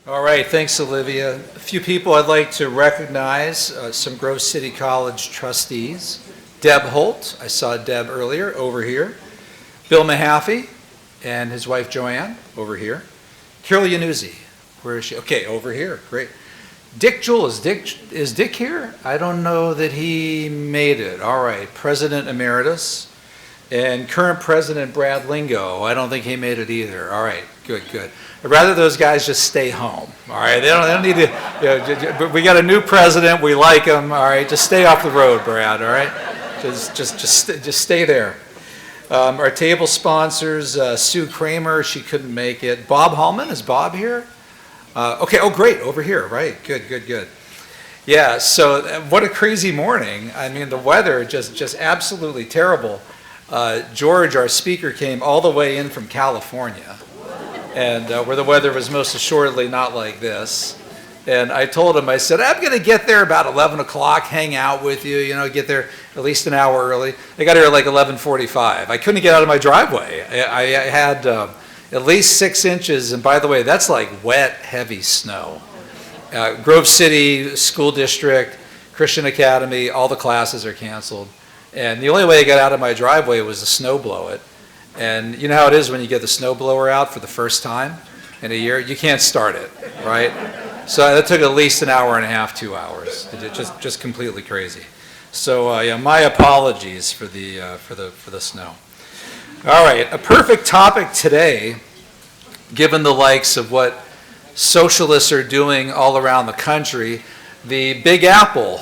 All right, thanks, Olivia. A few people I'd like to recognize, some Grove City College trustees. Deb Holt, I saw Deb earlier, over here. Bill Mahaffey and his wife Joanne, over here. Carol Yanuzzi, where is she? Okay, over here, great. Dick Jewell, is Dick here? I don't know that he made it. All right, President Emeritus. And current President Brad Lingo, I don't think he made it either. All right, good. I'd rather those guys just stay home. All right, they don't need to. But we got a new president. We like him. All right, just stay off the road, Brad. All right, just stay there. Our table sponsors: Sue Kramer. She couldn't make it. Bob Hallman, is Bob here? Okay. Oh, great. Over here. Right. Good. Yeah. So what a crazy morning. I mean, the weather just absolutely terrible. George, our speaker, came all the way in from California, and where the weather was most assuredly not like this. And I told him, I said, I'm going to get there about 11 o'clock, hang out with you, get there at least an hour early. I got here at like 11:45. I couldn't get out of my driveway. I had at least 6 inches, and by the way, that's like wet, heavy snow. Grove City School District, Christian Academy, all the classes are canceled. And the only way I got out of my driveway was to snow blow it. And you know how it is when you get the snow blower out for the first time in a year? You can't start it, right? So that took at least an hour and a half, 2 hours. Just completely crazy. So yeah, my apologies for the snow. All right, a perfect topic today, given the likes of what socialists are doing all around the country. The Big Apple,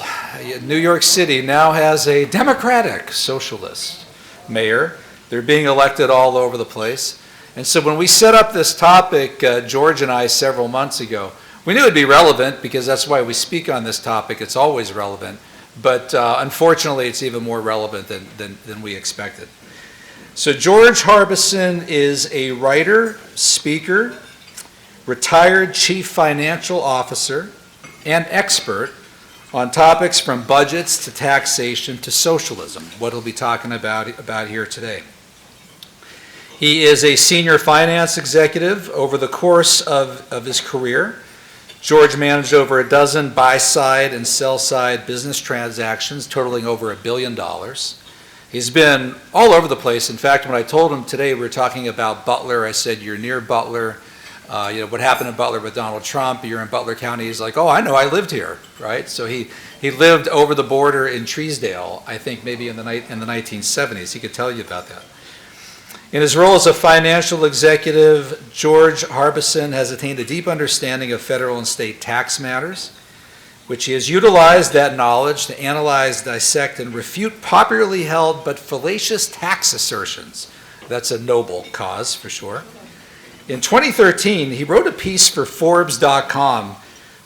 New York City, now has a Democratic socialist mayor. They're being elected all over the place. And so when we set up this topic, George and I, several months ago, we knew it'd be relevant because that's why we speak on this topic. It's always relevant. But unfortunately, it's even more relevant than we expected. So George Harbison is a writer, speaker, retired chief financial officer, and expert on topics from budgets to taxation to socialism, what he'll be talking about here today. He is a senior finance executive. Over the course of his career, George managed over a dozen buy-side and sell-side business transactions totaling over $1 billion. He's been all over the place. In fact, when I told him today we were talking about Butler, I said, you're near Butler. What happened in Butler with Donald Trump, you're in Butler County. He's like, oh, I know, I lived here, right? So he lived over the border in Treesdale, I think maybe in the 1970s. He could tell you about that. In his role as a financial executive, George Harbison has attained a deep understanding of federal and state tax matters, which he has utilized that knowledge to analyze, dissect, and refute popularly held but fallacious tax assertions. That's a noble cause, for sure. In 2013, he wrote a piece for Forbes.com,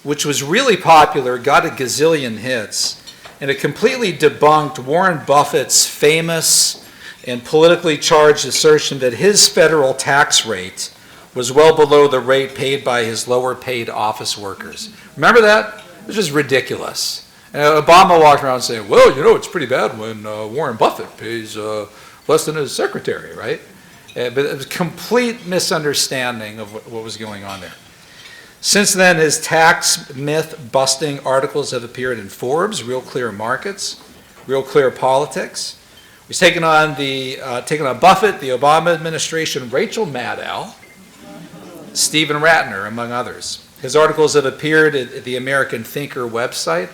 which was really popular, got a gazillion hits, and it completely debunked Warren Buffett's famous and politically charged assertion that his federal tax rate was well below the rate paid by his lower paid office workers. Remember that? It was just ridiculous. And Obama walked around saying, well, it's pretty bad when Warren Buffett pays less than his secretary, right? But it was a complete misunderstanding of what was going on there. Since then, his tax myth-busting articles have appeared in Forbes, Real Clear Markets, Real Clear Politics. He's taken on Buffett, the Obama administration, Rachel Maddow, Stephen Ratner, among others. His articles have appeared at the American Thinker website,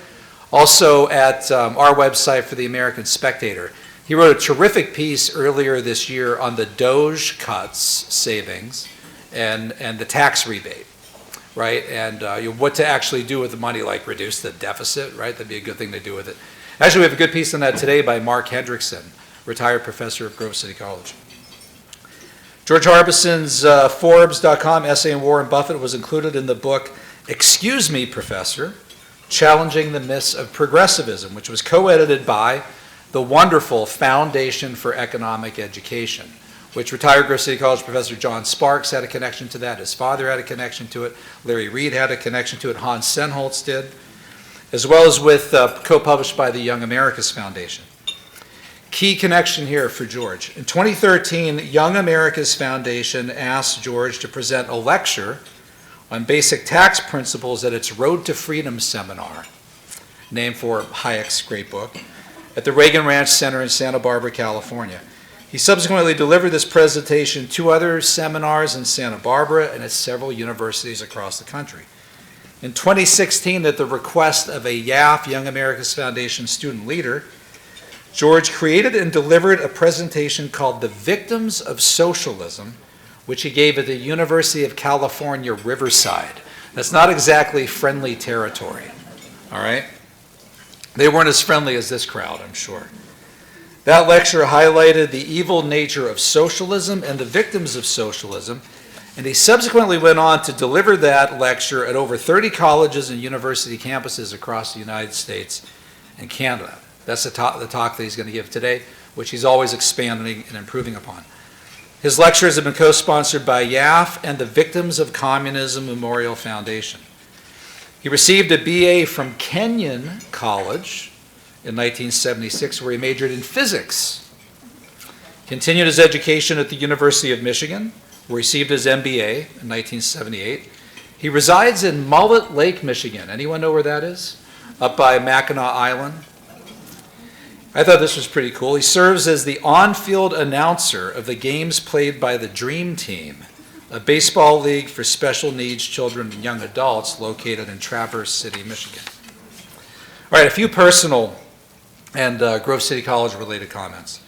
also at our website for the American Spectator. He wrote a terrific piece earlier this year on the Doge cuts savings and the tax rebate, right? And what to actually do with the money, like reduce the deficit, right? That'd be a good thing to do with it. Actually, we have a good piece on that today by Mark Hendrickson, retired professor of Grove City College. George Harbison's Forbes.com essay on Warren Buffett was included in the book, Excuse Me, Professor, Challenging the Myths of Progressivism, which was co-edited by the wonderful Foundation for Economic Education, which retired Grove City College professor John Sparks had a connection to that. His father had a connection to it. Larry Reed had a connection to it. Hans Senholz did, as well as with co-published by the Young America's Foundation. Key connection here for George. In 2013, Young America's Foundation asked George to present a lecture on basic tax principles at its Road to Freedom seminar, named for Hayek's great book, at the Reagan Ranch Center in Santa Barbara, California. He subsequently delivered this presentation to other seminars in Santa Barbara and at several universities across the country. In 2016, at the request of a YAF, Young America's Foundation student leader, George created and delivered a presentation called The Victims of Socialism, which he gave at the University of California, Riverside. That's not exactly friendly territory, all right? They weren't as friendly as this crowd, I'm sure. That lecture highlighted the evil nature of socialism and the victims of socialism, and he subsequently went on to deliver that lecture at over 30 colleges and university campuses across the United States and Canada. That's the talk that he's going to give today, which he's always expanding and improving upon. His lectures have been co-sponsored by YAF and the Victims of Communism Memorial Foundation. He received a BA from Kenyon College in 1976, where he majored in physics. Continued his education at the University of Michigan, where he received his MBA in 1978. He resides in Mullet Lake, Michigan. Anyone know where that is? Up by Mackinac Island. I thought this was pretty cool. He serves as the on-field announcer of the games played by the Dream Team, a baseball league for special needs children and young adults located in Traverse City, Michigan. All right, a few personal and Grove City College related comments.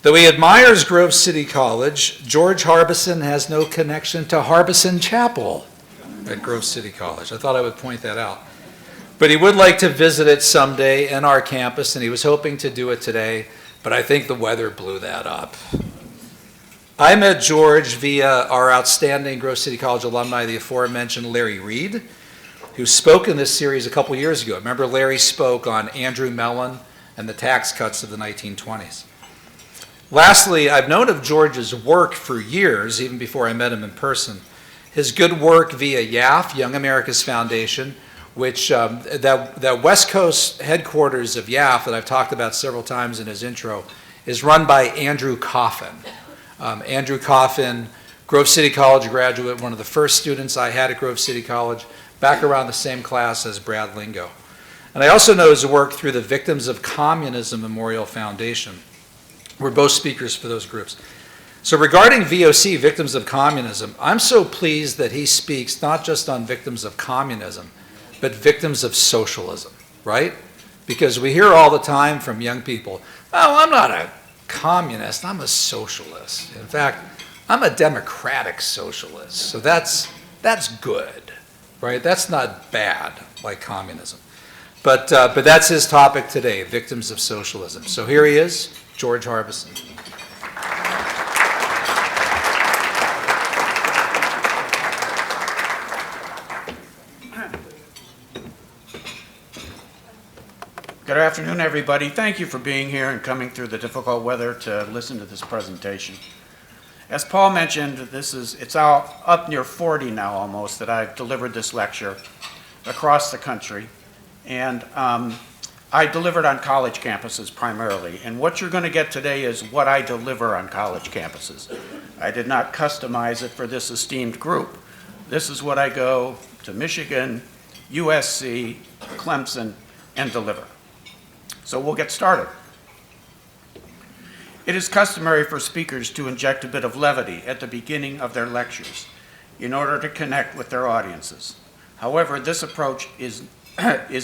Though he admires Grove City College, George Harbison has no connection to Harbison Chapel at Grove City College. I thought I would point that out. But he would like to visit it someday in our campus, and he was hoping to do it today, but I think the weather blew that up. I met George via our outstanding Grove City College alumni, the aforementioned Larry Reed, who spoke in this series a couple years ago. Remember, Larry spoke on Andrew Mellon and the tax cuts of the 1920s. Lastly, I've known of George's work for years, even before I met him in person. His good work via YAF, Young America's Foundation, which that West Coast headquarters of YAF that I've talked about several times in his intro is run by Andrew Coffin. Andrew Coffin, Grove City College graduate, one of the first students I had at Grove City College, back around the same class as Brad Lingo. And I also know his work through the Victims of Communism Memorial Foundation. We're both speakers for those groups. So regarding VOC, Victims of Communism, I'm so pleased that he speaks not just on victims of communism, but victims of socialism, right? Because we hear all the time from young people, oh, I'm not a communist, I'm a socialist. In fact, I'm a democratic socialist. So that's good, right? That's not bad, like communism. But that's his topic today, victims of socialism. So here he is, George Harbison. Good afternoon, everybody. Thank you for being here and coming through the difficult weather to listen to this presentation. As Paul mentioned, it's up near 40 now almost that I've delivered this lecture across the country. And I delivered on college campuses primarily. And what you're going to get today is what I deliver on college campuses. I did not customize it for this esteemed group. This is what I go to Michigan, USC, Clemson, and deliver. So we'll get started. It is customary for speakers to inject a bit of levity at the beginning of their lectures in order to connect with their audiences. However, this approach is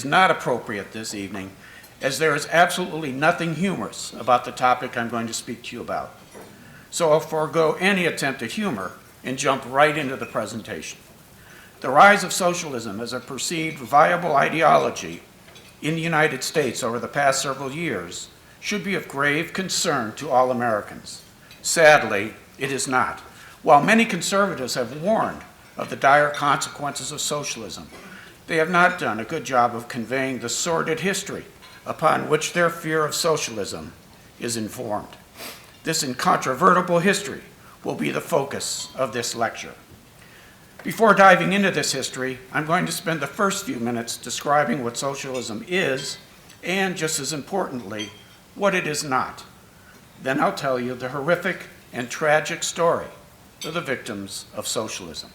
not appropriate this evening, as there is absolutely nothing humorous about the topic I'm going to speak to you about. So I'll forego any attempt at humor and jump right into the presentation. The rise of socialism as a perceived viable ideology in the United States over the past several years should be of grave concern to all Americans. Sadly, it is not. While many conservatives have warned of the dire consequences of socialism, they have not done a good job of conveying the sordid history upon which their fear of socialism is informed. This incontrovertible history will be the focus of this lecture. Before diving into this history, I'm going to spend the first few minutes describing what socialism is, and just as importantly, what it is not. Then I'll tell you the horrific and tragic story of the victims of socialism.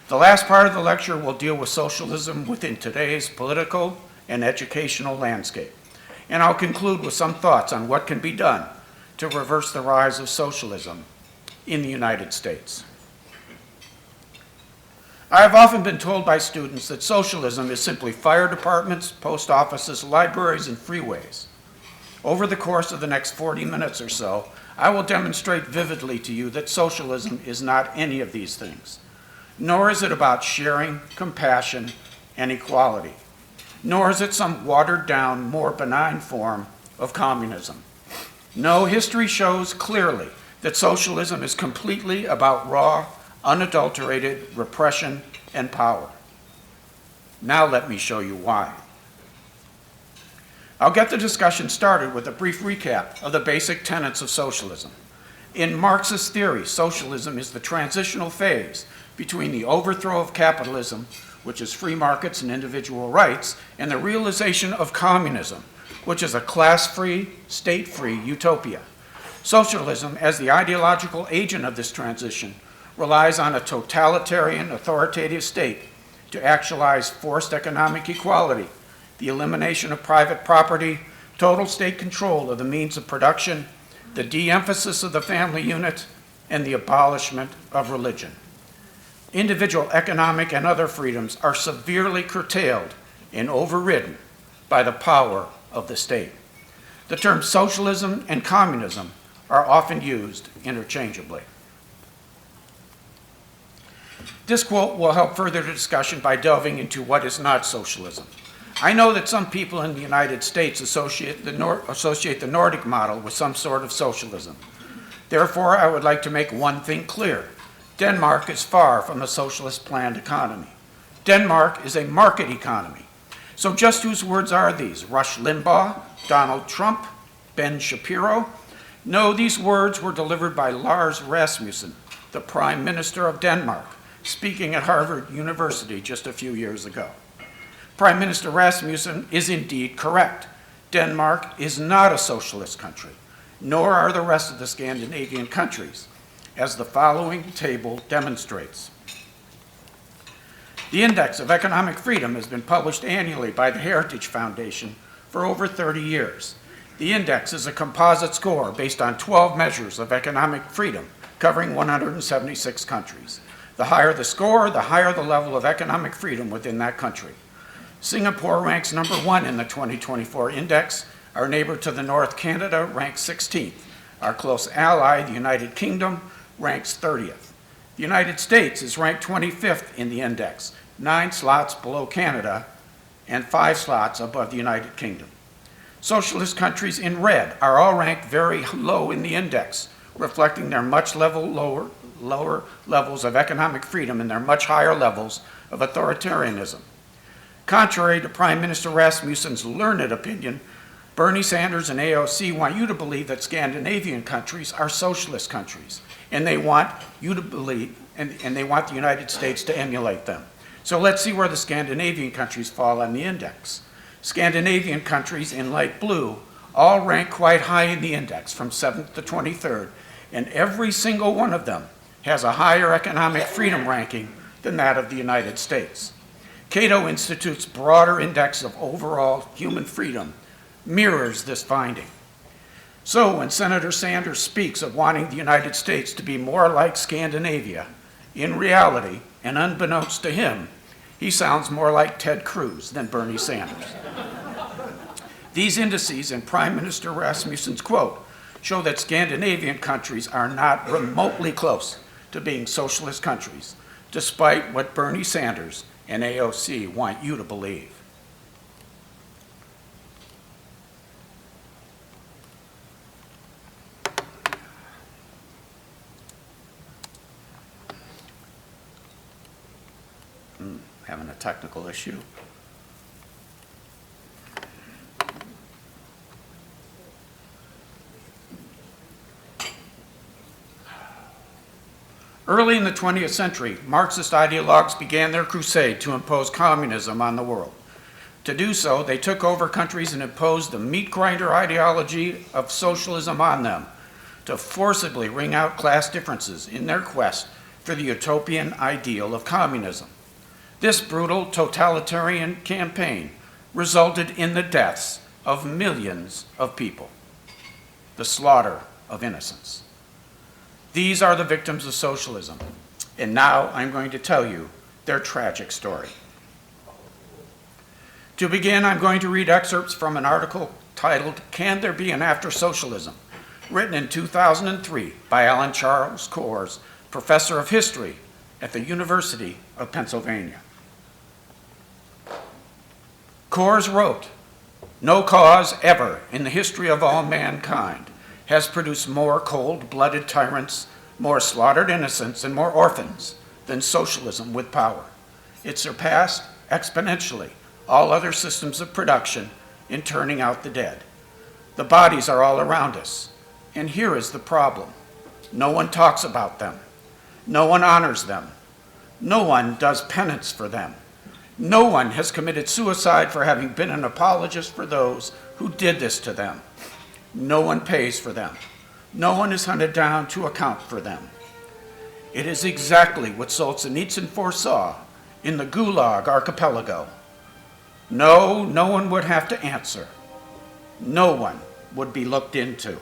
The last part of the lecture will deal with socialism within today's political and educational landscape. And I'll conclude with some thoughts on what can be done to reverse the rise of socialism in the United States. I have often been told by students that socialism is simply fire departments, post offices, libraries, and freeways. Over the course of the next 40 minutes or so, I will demonstrate vividly to you that socialism is not any of these things, nor is it about sharing, compassion, and equality, nor is it some watered-down, more benign form of communism. No, history shows clearly that socialism is completely about raw, unadulterated repression and power. Now let me show you why. I'll get the discussion started with a brief recap of the basic tenets of socialism. In Marxist theory, socialism is the transitional phase between the overthrow of capitalism, which is free markets and individual rights, and the realization of communism, which is a class-free, state-free utopia. Socialism, as the ideological agent of this transition, relies on a totalitarian, authoritative state to actualize forced economic equality, the elimination of private property, total state control of the means of production, the de-emphasis of the family unit, and the abolishment of religion. Individual economic and other freedoms are severely curtailed and overridden by the power of the state. The terms socialism and communism are often used interchangeably. This quote will help further the discussion by delving into what is not socialism. I know that some people in the United States associate the Nordic model with some sort of socialism. Therefore, I would like to make one thing clear. Denmark is far from a socialist planned economy. Denmark is a market economy. So just whose words are these? Rush Limbaugh, Donald Trump, Ben Shapiro? No, these words were delivered by Lars Rasmussen, the Prime Minister of Denmark, speaking at Harvard University just a few years ago. Prime Minister Rasmussen is indeed correct. Denmark is not a socialist country, nor are the rest of the Scandinavian countries, as the following table demonstrates. The Index of Economic Freedom has been published annually by the Heritage Foundation for over 30 years. The index is a composite score based on 12 measures of economic freedom covering 176 countries. The higher the score, the higher the level of economic freedom within that country. Singapore ranks number 1 in the 2024 index. Our neighbor to the north, Canada, ranks 16th. Our close ally, the United Kingdom, ranks 30th. The United States is ranked 25th in the index, 9 slots below Canada and 5 slots above the United Kingdom. Socialist countries in red are all ranked very low in the index, reflecting their much lower levels of economic freedom and their much higher levels of authoritarianism. Contrary to Prime Minister Rasmussen's learned opinion, Bernie Sanders and AOC want you to believe that Scandinavian countries are socialist countries, and they want you to believe, and they want the United States to emulate them. So let's see where the Scandinavian countries fall on the index. Scandinavian countries in light blue all rank quite high in the index, from 7th to 23rd, and every single one of them has a higher economic freedom ranking than that of the United States. Cato Institute's broader index of overall human freedom mirrors this finding. So when Senator Sanders speaks of wanting the United States to be more like Scandinavia, in reality, and unbeknownst to him, he sounds more like Ted Cruz than Bernie Sanders. These indices in Prime Minister Rasmussen's quote show that Scandinavian countries are not remotely close to being socialist countries, despite what Bernie Sanders and AOC want you to believe. Having a technical issue. Early in the 20th century, Marxist ideologues began their crusade to impose communism on the world. To do so, they took over countries and imposed the meat grinder ideology of socialism on them to forcibly wring out class differences in their quest for the utopian ideal of communism. This brutal totalitarian campaign resulted in the deaths of millions of people, the slaughter of innocents. These are the victims of socialism, and now I'm going to tell you their tragic story. To begin, I'm going to read excerpts from an article titled, "Can There Be an After Socialism?" written in 2003 by Alan Charles Coors, professor of history at the University of Pennsylvania. Coors wrote, "No cause ever in the history of all mankind has produced more cold-blooded tyrants, more slaughtered innocents, and more orphans than socialism with power. It surpassed exponentially all other systems of production in turning out the dead. The bodies are all around us, and here is the problem. No one talks about them. No one honors them. No one does penance for them. No one has committed suicide for having been an apologist for those who did this to them. No one pays for them. No one is hunted down to account for them. It is exactly what Solzhenitsyn foresaw in the Gulag Archipelago. No, no one would have to answer. No one would be looked into."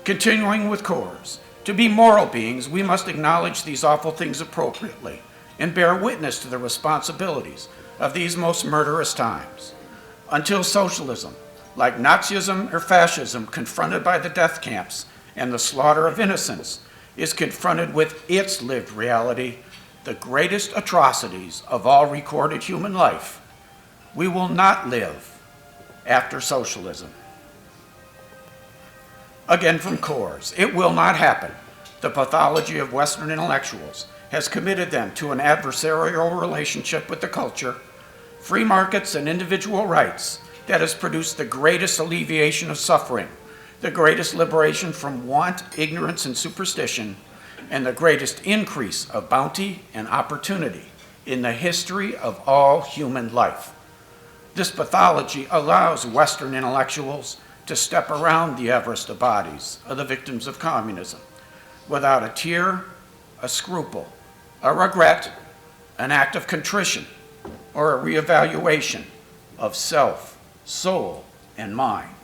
Continuing with Coors, "To be moral beings, we must acknowledge these awful things appropriately and bear witness to the responsibilities of these most murderous times. Until socialism, like Nazism or fascism, confronted by the death camps and the slaughter of innocents, is confronted with its lived reality, the greatest atrocities of all recorded human life, we will not live after socialism." Again from Coors, "It will not happen. The pathology of Western intellectuals has committed them to an adversarial relationship with the culture, free markets, and individual rights that has produced the greatest alleviation of suffering, the greatest liberation from want, ignorance, and superstition, and the greatest increase of bounty and opportunity in the history of all human life. This pathology allows Western intellectuals to step around the Everest of bodies of the victims of communism without a tear, a scruple, a regret, an act of contrition, or a reevaluation of self, soul, and mind.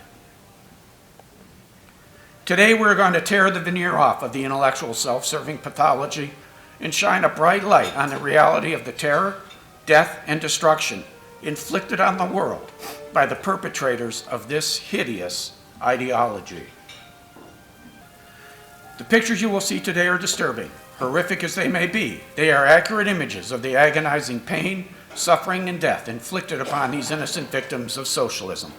Today we're going to tear the veneer off of the intellectual self-serving pathology and shine a bright light on the reality of the terror, death, and destruction inflicted on the world by the perpetrators of this hideous ideology. The pictures you will see today are disturbing. Horrific as they may be, they are accurate images of the agonizing pain, suffering, and death inflicted upon these innocent victims of socialism.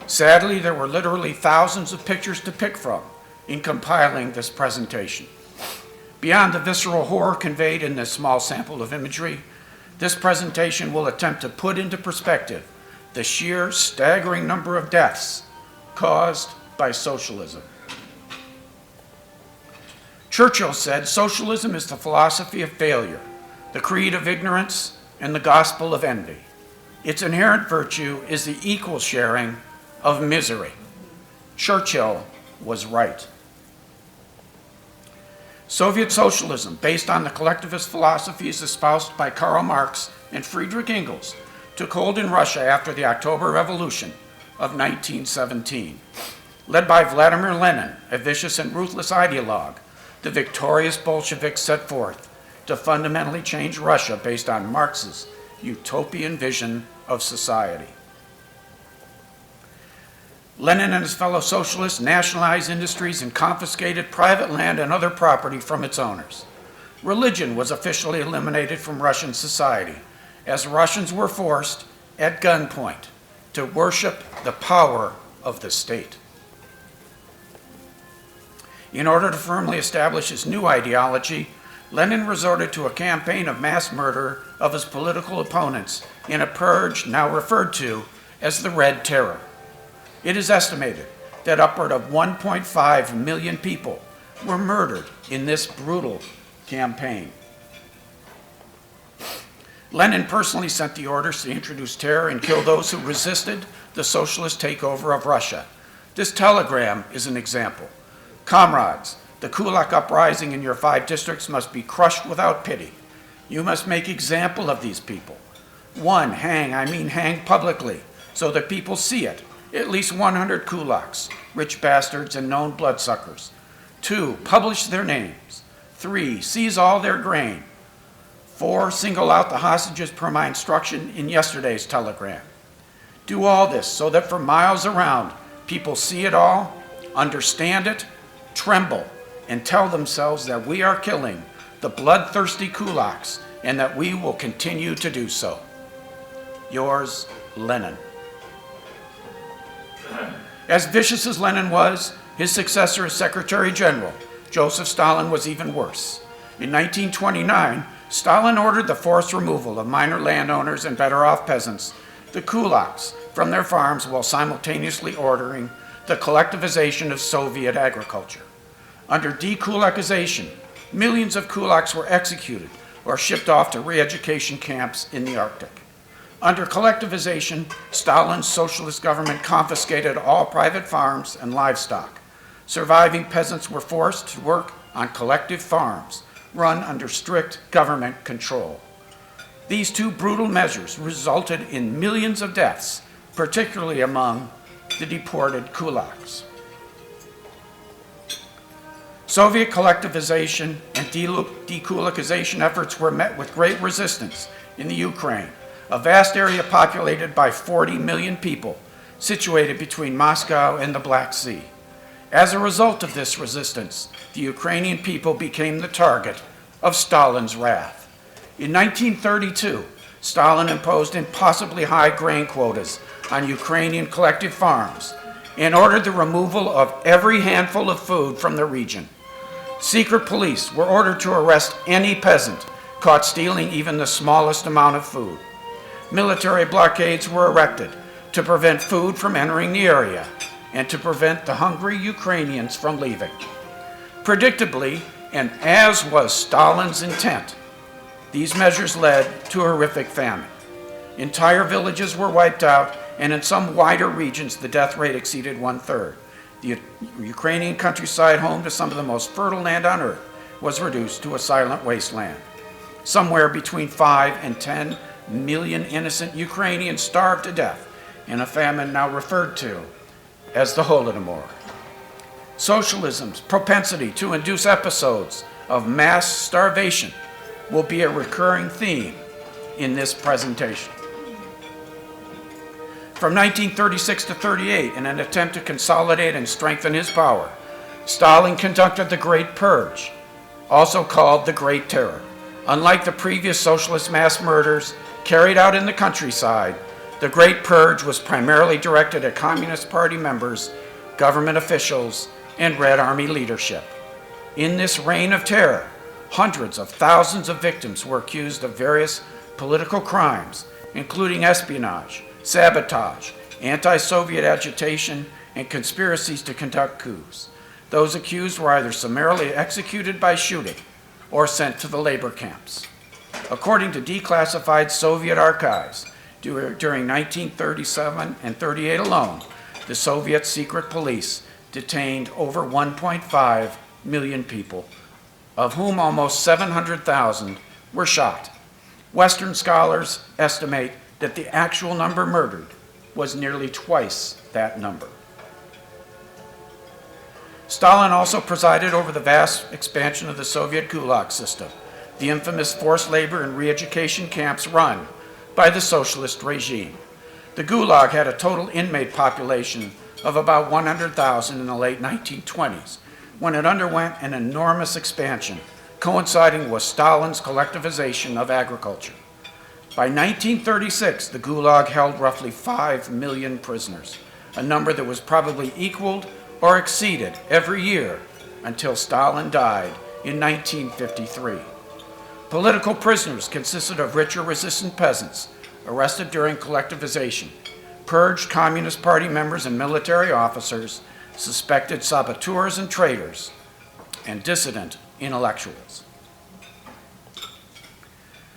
Sadly, there were literally thousands of pictures to pick from in compiling this presentation. Beyond the visceral horror conveyed in this small sample of imagery, this presentation will attempt to put into perspective the sheer staggering number of deaths caused by socialism. Churchill said, "Socialism is the philosophy of failure, the creed of ignorance, and the gospel of envy. Its inherent virtue is the equal sharing of misery." Churchill was right. Soviet socialism, based on the collectivist philosophies espoused by Karl Marx and Friedrich Engels, took hold in Russia after the October Revolution of 1917. Led by Vladimir Lenin, a vicious and ruthless ideologue, the victorious Bolsheviks set forth to fundamentally change Russia based on Marx's utopian vision of society. Lenin and his fellow socialists nationalized industries and confiscated private land and other property from its owners. Religion was officially eliminated from Russian society, as Russians were forced, at gunpoint, to worship the power of the state. In order to firmly establish his new ideology, Lenin resorted to a campaign of mass murder of his political opponents in a purge now referred to as the Red Terror. It is estimated that upward of 1.5 million people were murdered in this brutal campaign. Lenin personally sent the orders to introduce terror and kill those who resisted the socialist takeover of Russia. This telegram is an example. "Comrades, The kulak uprising in your 5 districts must be crushed without pity. You must make example of these people. 1, hang publicly so that people see it. At least 100 kulaks, rich bastards and known bloodsuckers. 2, publish their names. 3, seize all their grain. 4, single out the hostages per my instruction in yesterday's telegram. Do all this so that for miles around, people see it all, understand it, tremble, and tell themselves that we are killing the bloodthirsty kulaks and that we will continue to do so. Yours, Lenin. As vicious as Lenin was, his successor as Secretary General, Joseph Stalin, was even worse. In 1929, Stalin ordered the forced removal of minor landowners and better-off peasants, the kulaks, from their farms while simultaneously ordering the collectivization of Soviet agriculture. Under dekulakization, millions of kulaks were executed or shipped off to re-education camps in the Arctic. Under collectivization, Stalin's socialist government confiscated all private farms and livestock. Surviving peasants were forced to work on collective farms, run under strict government control. These 2 brutal measures resulted in millions of deaths, particularly among the deported kulaks. Soviet collectivization and dekulakization efforts were met with great resistance in the Ukraine, a vast area populated by 40 million people, situated between Moscow and the Black Sea. As a result of this resistance, the Ukrainian people became the target of Stalin's wrath. In 1932, Stalin imposed impossibly high grain quotas on Ukrainian collective farms and ordered the removal of every handful of food from the region. Secret police were ordered to arrest any peasant caught stealing even the smallest amount of food. Military blockades were erected to prevent food from entering the area and to prevent the hungry Ukrainians from leaving. Predictably, and as was Stalin's intent, these measures led to horrific famine. Entire villages were wiped out, and in some wider regions, the death rate exceeded 1/3. The Ukrainian countryside, home to some of the most fertile land on earth, was reduced to a silent wasteland. Somewhere between 5 and 10 million innocent Ukrainians starved to death in a famine now referred to as the Holodomor. Socialism's propensity to induce episodes of mass starvation will be a recurring theme in this presentation. From 1936 to 38, in an attempt to consolidate and strengthen his power, Stalin conducted the Great Purge, also called the Great Terror. Unlike the previous socialist mass murders carried out in the countryside, the Great Purge was primarily directed at Communist Party members, government officials, and Red Army leadership. In this reign of terror, hundreds of thousands of victims were accused of various political crimes, including espionage, sabotage, anti-Soviet agitation, and conspiracies to conduct coups. Those accused were either summarily executed by shooting or sent to the labor camps. According to declassified Soviet archives, during 1937 and 38 alone, the Soviet secret police detained over 1.5 million people, of whom almost 700,000 were shot. Western scholars estimate that the actual number murdered was nearly twice that number. Stalin also presided over the vast expansion of the Soviet Gulag system, the infamous forced labor and re-education camps run by the socialist regime. The Gulag had a total inmate population of about 100,000 in the late 1920s, when it underwent an enormous expansion, coinciding with Stalin's collectivization of agriculture. By 1936, the Gulag held roughly 5 million prisoners, a number that was probably equaled or exceeded every year until Stalin died in 1953. Political prisoners consisted of rich or resistant peasants arrested during collectivization, purged Communist Party members and military officers, suspected saboteurs and traitors, and dissident intellectuals.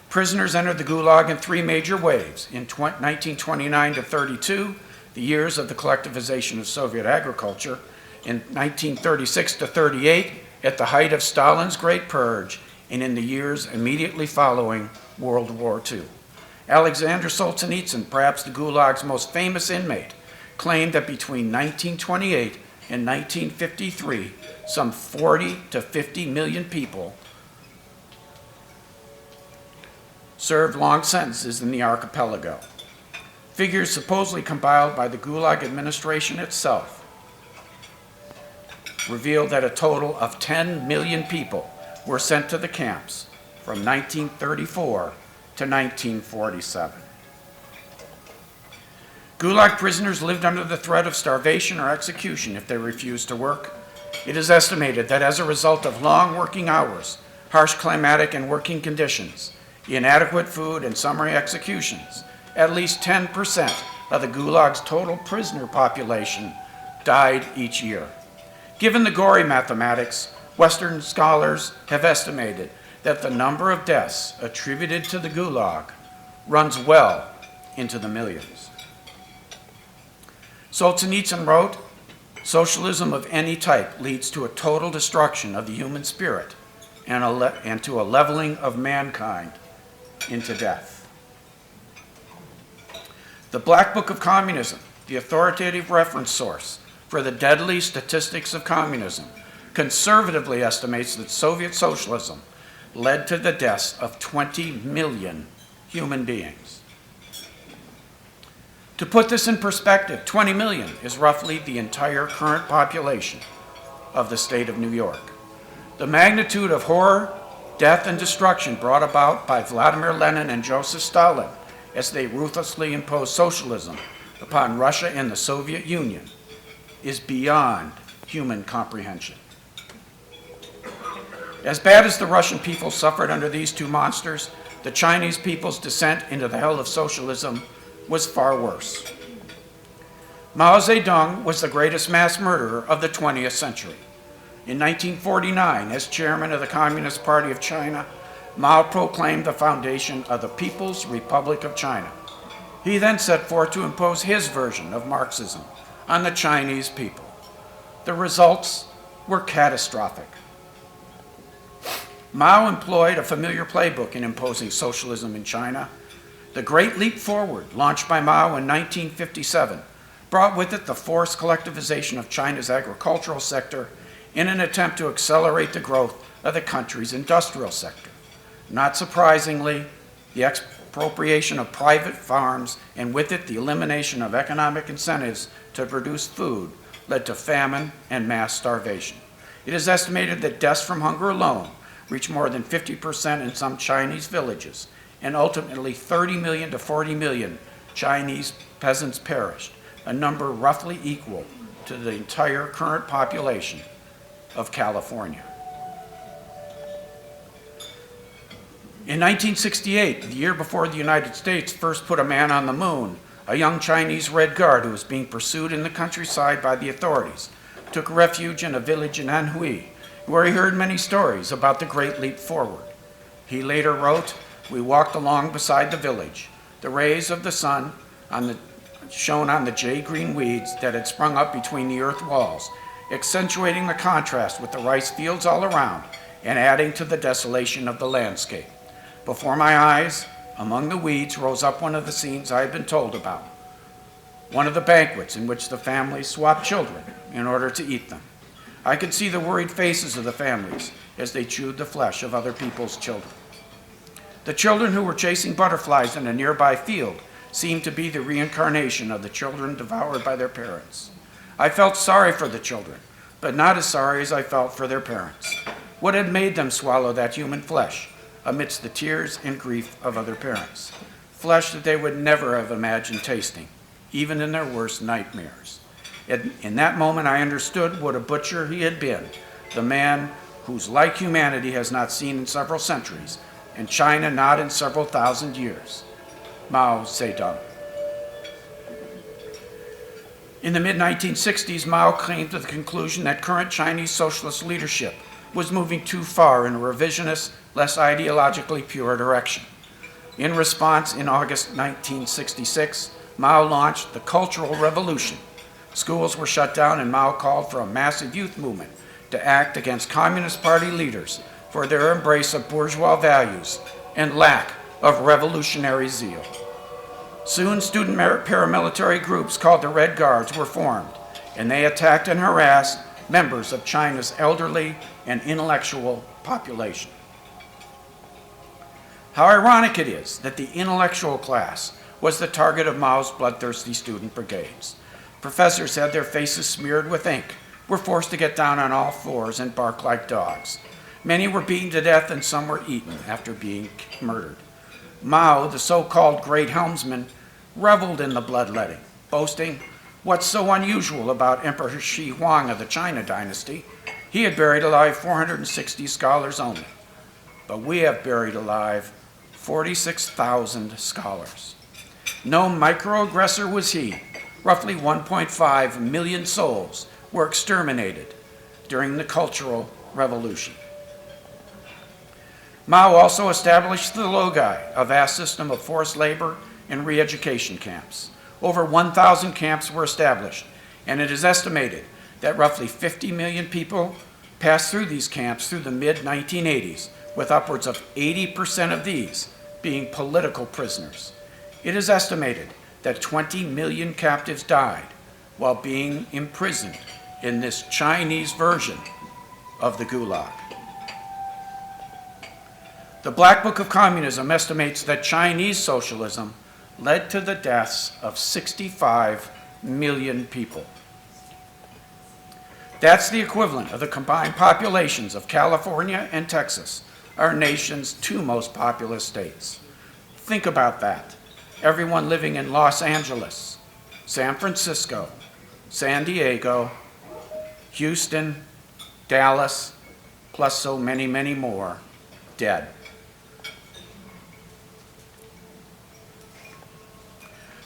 Prisoners entered the Gulag in 3 major waves. In 1929 to 32, the years of the collectivization of Soviet agriculture. In 1936 to 38, at the height of Stalin's Great Purge and in the years immediately following World War II. Alexander Solzhenitsyn, perhaps the Gulag's most famous inmate, claimed that between 1928 and 1953, some 40 to 50 million people served long sentences in the archipelago. Figures supposedly compiled by the Gulag administration itself revealed that a total of 10 million people were sent to the camps from 1934 to 1947. Gulag prisoners lived under the threat of starvation or execution if they refused to work. It is estimated that as a result of long working hours, harsh climatic and working conditions, inadequate food, and summary executions, at least 10% of the Gulag's total prisoner population died each year. Given the gory mathematics, Western scholars have estimated that the number of deaths attributed to the Gulag runs well into the millions. Solzhenitsyn wrote, "Socialism of any type leads to a total destruction of the human spirit and to a leveling of mankind into death." The Black Book of Communism, the authoritative reference source for the deadly statistics of communism, conservatively estimates that Soviet socialism led to the deaths of 20 million human beings. To put this in perspective, 20 million is roughly the entire current population of the state of New York. The magnitude of horror, death, and destruction brought about by Vladimir Lenin and Joseph Stalin as they ruthlessly imposed socialism upon Russia and the Soviet Union is beyond human comprehension. As bad as the Russian people suffered under these two monsters, the Chinese people's descent into the hell of socialism was far worse. Mao Zedong was the greatest mass murderer of the 20th century. In 1949, as chairman of the Communist Party of China, Mao proclaimed the foundation of the People's Republic of China. He then set forth to impose his version of Marxism on the Chinese people. The results were catastrophic. Mao employed a familiar playbook in imposing socialism in China. The Great Leap Forward, launched by Mao in 1957, brought with it the forced collectivization of China's agricultural sector in an attempt to accelerate the growth of the country's industrial sector. Not surprisingly, the expropriation of private farms and with it the elimination of economic incentives to produce food led to famine and mass starvation. It is estimated that deaths from hunger alone reached more than 50% in some Chinese villages, and ultimately 30 million to 40 million Chinese peasants perished, a number roughly equal to the entire current population of California. In 1968, the year before the United States first put a man on the moon, a young Chinese Red Guard who was being pursued in the countryside by the authorities took refuge in a village in Anhui, where he heard many stories about the Great Leap Forward. He later wrote, "We walked along beside the village. The rays of the sun shone on the jay-green weeds that had sprung up between the earth walls, accentuating the contrast with the rice fields all around and adding to the desolation of the landscape. Before my eyes, among the weeds, rose up one of the scenes I had been told about, one of the banquets in which the families swapped children in order to eat them. I could see the worried faces of the families as they chewed the flesh of other people's children. The children who were chasing butterflies in a nearby field seemed to be the reincarnation of the children devoured by their parents. I felt sorry for the children, but not as sorry as I felt for their parents. What had made them swallow that human flesh amidst the tears and grief of other parents? Flesh that they would never have imagined tasting, even in their worst nightmares. In that moment, I understood what a butcher he had been, the man whose like humanity has not seen in several centuries, and China not in several thousand years. Mao Zedong." In the mid-1960s, Mao came to the conclusion that current Chinese socialist leadership was moving too far in a revisionist, less ideologically pure direction. In response, in August 1966, Mao launched the Cultural Revolution. Schools were shut down and Mao called for a massive youth movement to act against Communist Party leaders for their embrace of bourgeois values and lack of revolutionary zeal. Soon, student paramilitary groups called the Red Guards were formed, and they attacked and harassed members of China's elderly and intellectual population. How ironic it is that the intellectual class was the target of Mao's bloodthirsty student brigades. Professors had their faces smeared with ink, were forced to get down on all fours and bark like dogs. Many were beaten to death and some were eaten after being murdered. Mao, the so-called great helmsman, reveled in the bloodletting, boasting, "What's so unusual about Emperor Shi Huang of the China dynasty? He had buried alive 460 scholars only. But we have buried alive 46,000 scholars." No microaggressor was he. Roughly 1.5 million souls were exterminated during the Cultural Revolution. Mao also established the Logai, a vast system of forced labor and re-education camps. Over 1,000 camps were established, and it is estimated that roughly 50 million people passed through these camps through the mid-1980s, with upwards of 80% of these being political prisoners. It is estimated that 20 million captives died while being imprisoned in this Chinese version of the Gulag. The Black Book of Communism estimates that Chinese socialism led to the deaths of 65 million people. That's the equivalent of the combined populations of California and Texas, our nation's two most populous states. Think about that. Everyone living in Los Angeles, San Francisco, San Diego, Houston, Dallas, plus so many, many more, dead.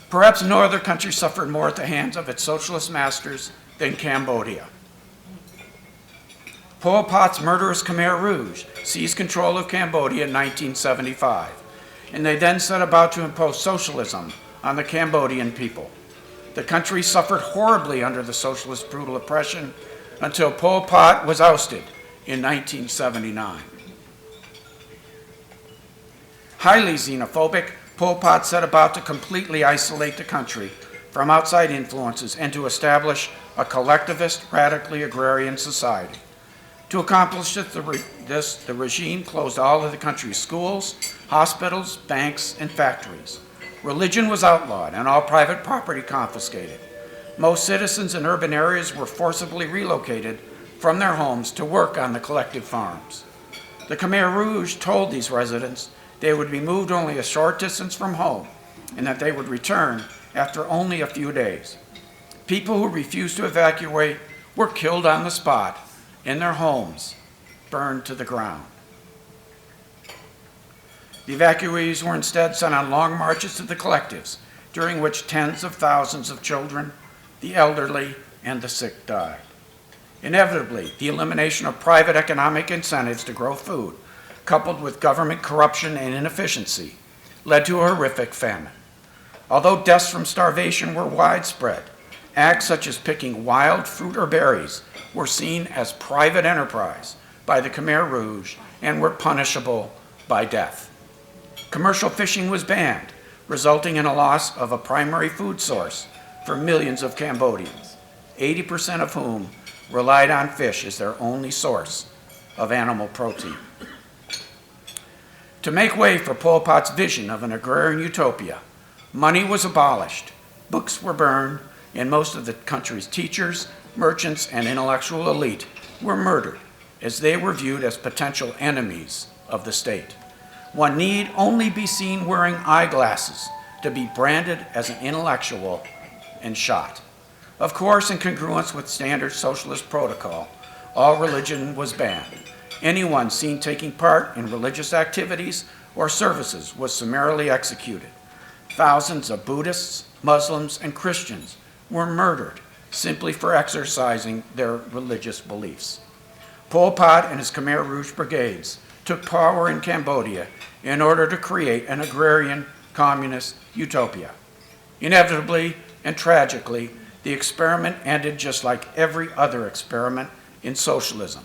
Perhaps no other country suffered more at the hands of its socialist masters than Cambodia. Pol Pot's murderous Khmer Rouge seized control of Cambodia in 1975, and they then set about to impose socialism on the Cambodian people. The country suffered horribly under the socialist brutal oppression until Pol Pot was ousted in 1979. Highly xenophobic, Pol Pot set about to completely isolate the country from outside influences and to establish a collectivist, radically agrarian society. To accomplish this, the regime closed all of the country's schools, hospitals, banks, and factories. Religion was outlawed and all private property confiscated. Most citizens in urban areas were forcibly relocated from their homes to work on the collective farms. The Khmer Rouge told these residents they would be moved only a short distance from home and that they would return after only a few days. People who refused to evacuate were killed on the spot in their homes, burned to the ground. The evacuees were instead sent on long marches to the collectives, during which tens of thousands of children, the elderly, and the sick died. Inevitably, the elimination of private economic incentives to grow food, coupled with government corruption and inefficiency, led to a horrific famine. Although deaths from starvation were widespread, acts such as picking wild fruit or berries were seen as private enterprise by the Khmer Rouge and were punishable by death. Commercial fishing was banned, resulting in a loss of a primary food source for millions of Cambodians, 80% of whom relied on fish as their only source of animal protein. To make way for Pol Pot's vision of an agrarian utopia, money was abolished, books were burned, and most of the country's teachers, merchants, and intellectual elite were murdered as they were viewed as potential enemies of the state. One need only be seen wearing eyeglasses to be branded as an intellectual and shot. Of course, in congruence with standard socialist protocol, all religion was banned. Anyone seen taking part in religious activities or services was summarily executed. Thousands of Buddhists, Muslims, and Christians were murdered simply for exercising their religious beliefs. Pol Pot and his Khmer Rouge brigades took power in Cambodia in order to create an agrarian communist utopia. Inevitably and tragically, the experiment ended just like every other experiment in socialism,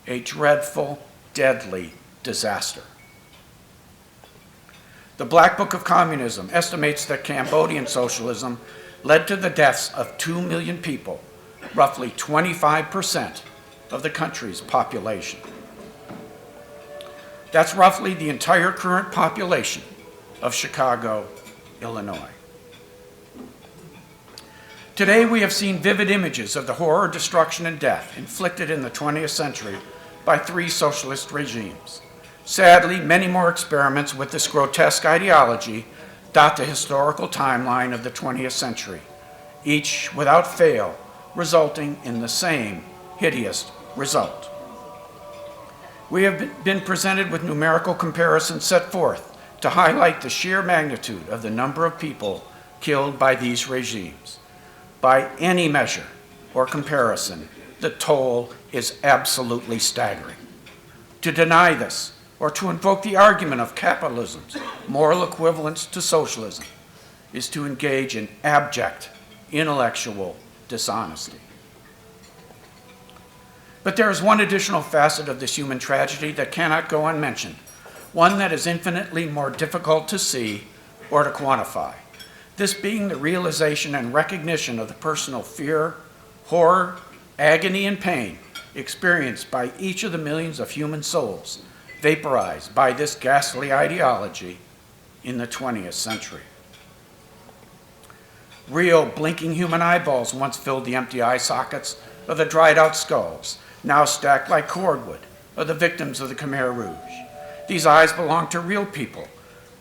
a dreadful, deadly disaster. The Black Book of Communism estimates that Cambodian socialism led to the deaths of 2 million people, roughly 25% of the country's population. That's roughly the entire current population of Chicago, Illinois. Today we have seen vivid images of the horror, destruction, and death inflicted in the 20th century by 3 socialist regimes. Sadly, many more experiments with this grotesque ideology dot the historical timeline of the 20th century, each without fail resulting in the same hideous result. We have been presented with numerical comparisons set forth to highlight the sheer magnitude of the number of people killed by these regimes. By any measure or comparison, the toll is absolutely staggering. To deny this, or to invoke the argument of capitalism's moral equivalence to socialism, is to engage in abject intellectual dishonesty. But there is one additional facet of this human tragedy that cannot go unmentioned, one that is infinitely more difficult to see or to quantify. This being the realization and recognition of the personal fear, horror, agony, and pain experienced by each of the millions of human souls vaporized by this ghastly ideology in the 20th century. Real blinking human eyeballs once filled the empty eye sockets of the dried out skulls, now stacked like cordwood, of the victims of the Khmer Rouge. These eyes belong to real people,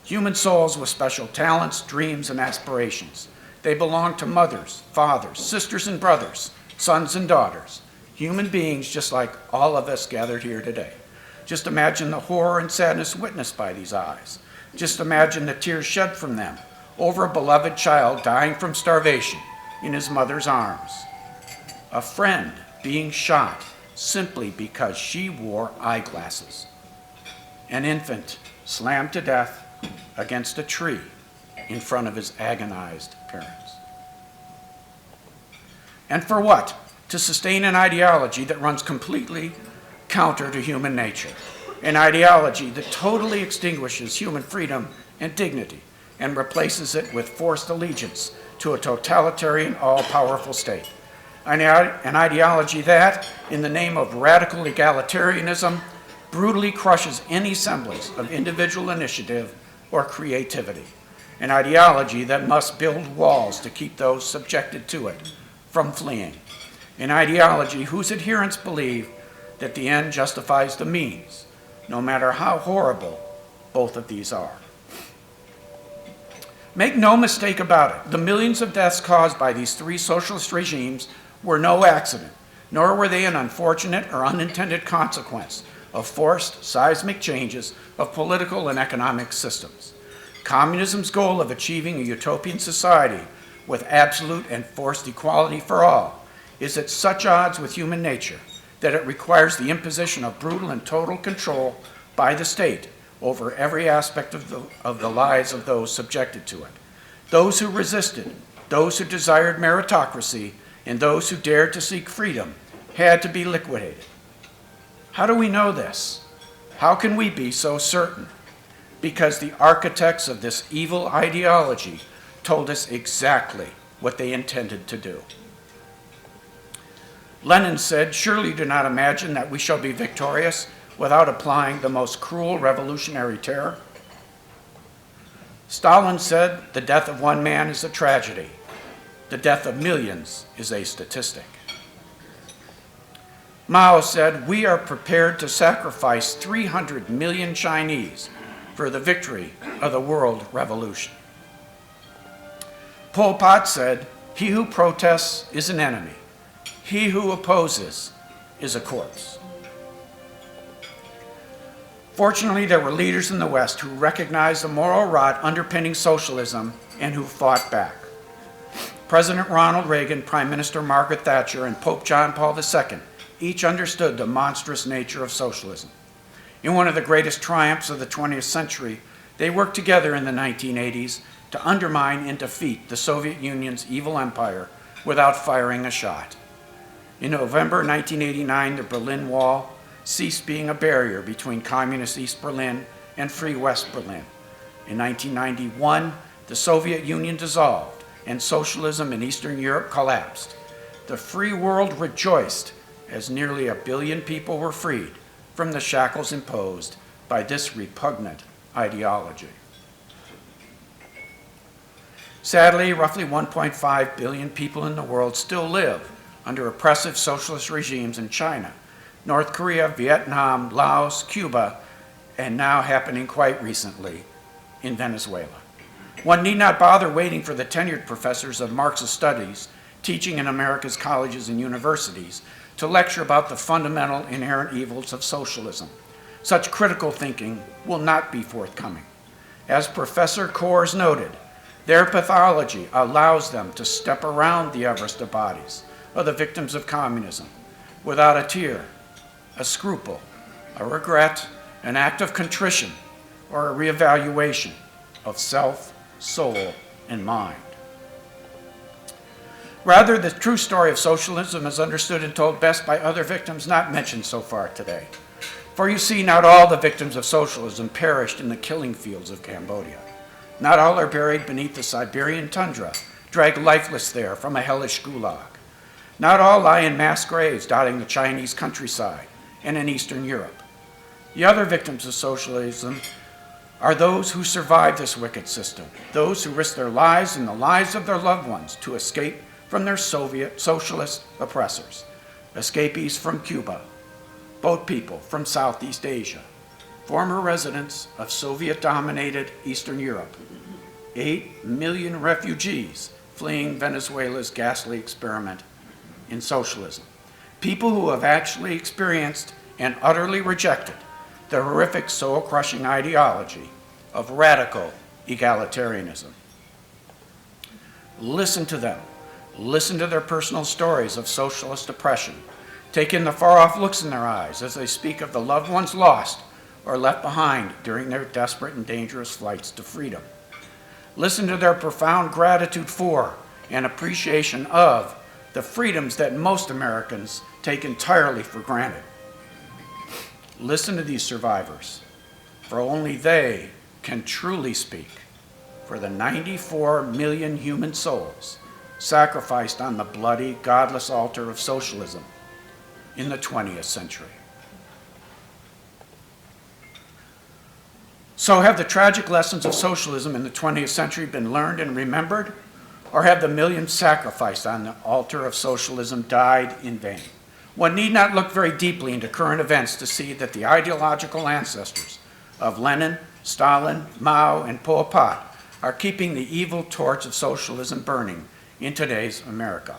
human souls with special talents, dreams, and aspirations. They belong to mothers, fathers, sisters and brothers, sons and daughters, human beings just like all of us gathered here today. Just imagine the horror and sadness witnessed by these eyes. Just imagine the tears shed from them over a beloved child dying from starvation in his mother's arms. A friend being shot simply because she wore eyeglasses. An infant slammed to death against a tree in front of his agonized parents. And for what? To sustain an ideology that runs completely counter to human nature, an ideology that totally extinguishes human freedom and dignity and replaces it with forced allegiance to a totalitarian, all-powerful state. An ideology that, in the name of radical egalitarianism, brutally crushes any semblance of individual initiative or creativity. An ideology that must build walls to keep those subjected to it from fleeing. An ideology whose adherents believe that the end justifies the means, no matter how horrible both of these are. Make no mistake about it, the millions of deaths caused by these 3 socialist regimes were no accident, nor were they an unfortunate or unintended consequence of forced seismic changes of political and economic systems. Communism's goal of achieving a utopian society with absolute and forced equality for all is at such odds with human nature that it requires the imposition of brutal and total control by the state over every aspect of the lives of those subjected to it. Those who resisted, those who desired meritocracy, and those who dared to seek freedom had to be liquidated. How do we know this? How can we be so certain? Because the architects of this evil ideology told us exactly what they intended to do. Lenin said, "Surely do not imagine that we shall be victorious without applying the most cruel revolutionary terror." Stalin said, "The death of one man is a tragedy. The death of millions is a statistic." Mao said, "We are prepared to sacrifice 300 million Chinese for the victory of the world revolution." Pol Pot said, "He who protests is an enemy. He who opposes is a corpse." Fortunately, there were leaders in the West who recognized the moral rot underpinning socialism and who fought back. President Ronald Reagan, Prime Minister Margaret Thatcher, and Pope John Paul II each understood the monstrous nature of socialism. In one of the greatest triumphs of the 20th century, they worked together in the 1980s to undermine and defeat the Soviet Union's evil empire without firing a shot. In November 1989, the Berlin Wall ceased being a barrier between communist East Berlin and free West Berlin. In 1991, the Soviet Union dissolved and socialism in Eastern Europe collapsed. The free world rejoiced as nearly 1 billion people were freed from the shackles imposed by this repugnant ideology. Sadly, roughly 1.5 billion people in the world still live under oppressive socialist regimes in China, North Korea, Vietnam, Laos, Cuba, and now happening quite recently in Venezuela. One need not bother waiting for the tenured professors of Marxist studies teaching in America's colleges and universities to lecture about the fundamental inherent evils of socialism. Such critical thinking will not be forthcoming. As Professor Kors noted, their pathology allows them to step around the Everest of bodies of the victims of communism without a tear, a scruple, a regret, an act of contrition, or a reevaluation of self, soul, and mind. Rather, the true story of socialism is understood and told best by other victims not mentioned so far today. For you see, not all the victims of socialism perished in the killing fields of Cambodia. Not all are buried beneath the Siberian tundra, dragged lifeless there from a hellish gulag. Not all lie in mass graves dotting the Chinese countryside and in Eastern Europe. The other victims of socialism are those who survived this wicked system, those who risked their lives and the lives of their loved ones to escape from their Soviet socialist oppressors, escapees from Cuba, boat people from Southeast Asia, former residents of Soviet-dominated Eastern Europe, 8 million refugees fleeing Venezuela's ghastly experiment in socialism, people who have actually experienced and utterly rejected the horrific soul-crushing ideology of radical egalitarianism. Listen to them. Listen to their personal stories of socialist oppression. Take in the far-off looks in their eyes as they speak of the loved ones lost or left behind during their desperate and dangerous flights to freedom. Listen to their profound gratitude for and appreciation of the freedoms that most Americans take entirely for granted. Listen to these survivors, for only they can truly speak for the 94 million human souls sacrificed on the bloody, godless altar of socialism in the 20th century. So have the tragic lessons of socialism in the 20th century been learned and remembered, or have the millions sacrificed on the altar of socialism died in vain? One need not look very deeply into current events to see that the ideological ancestors of Lenin, Stalin, Mao, and Pol Pot are keeping the evil torch of socialism burning in today's America.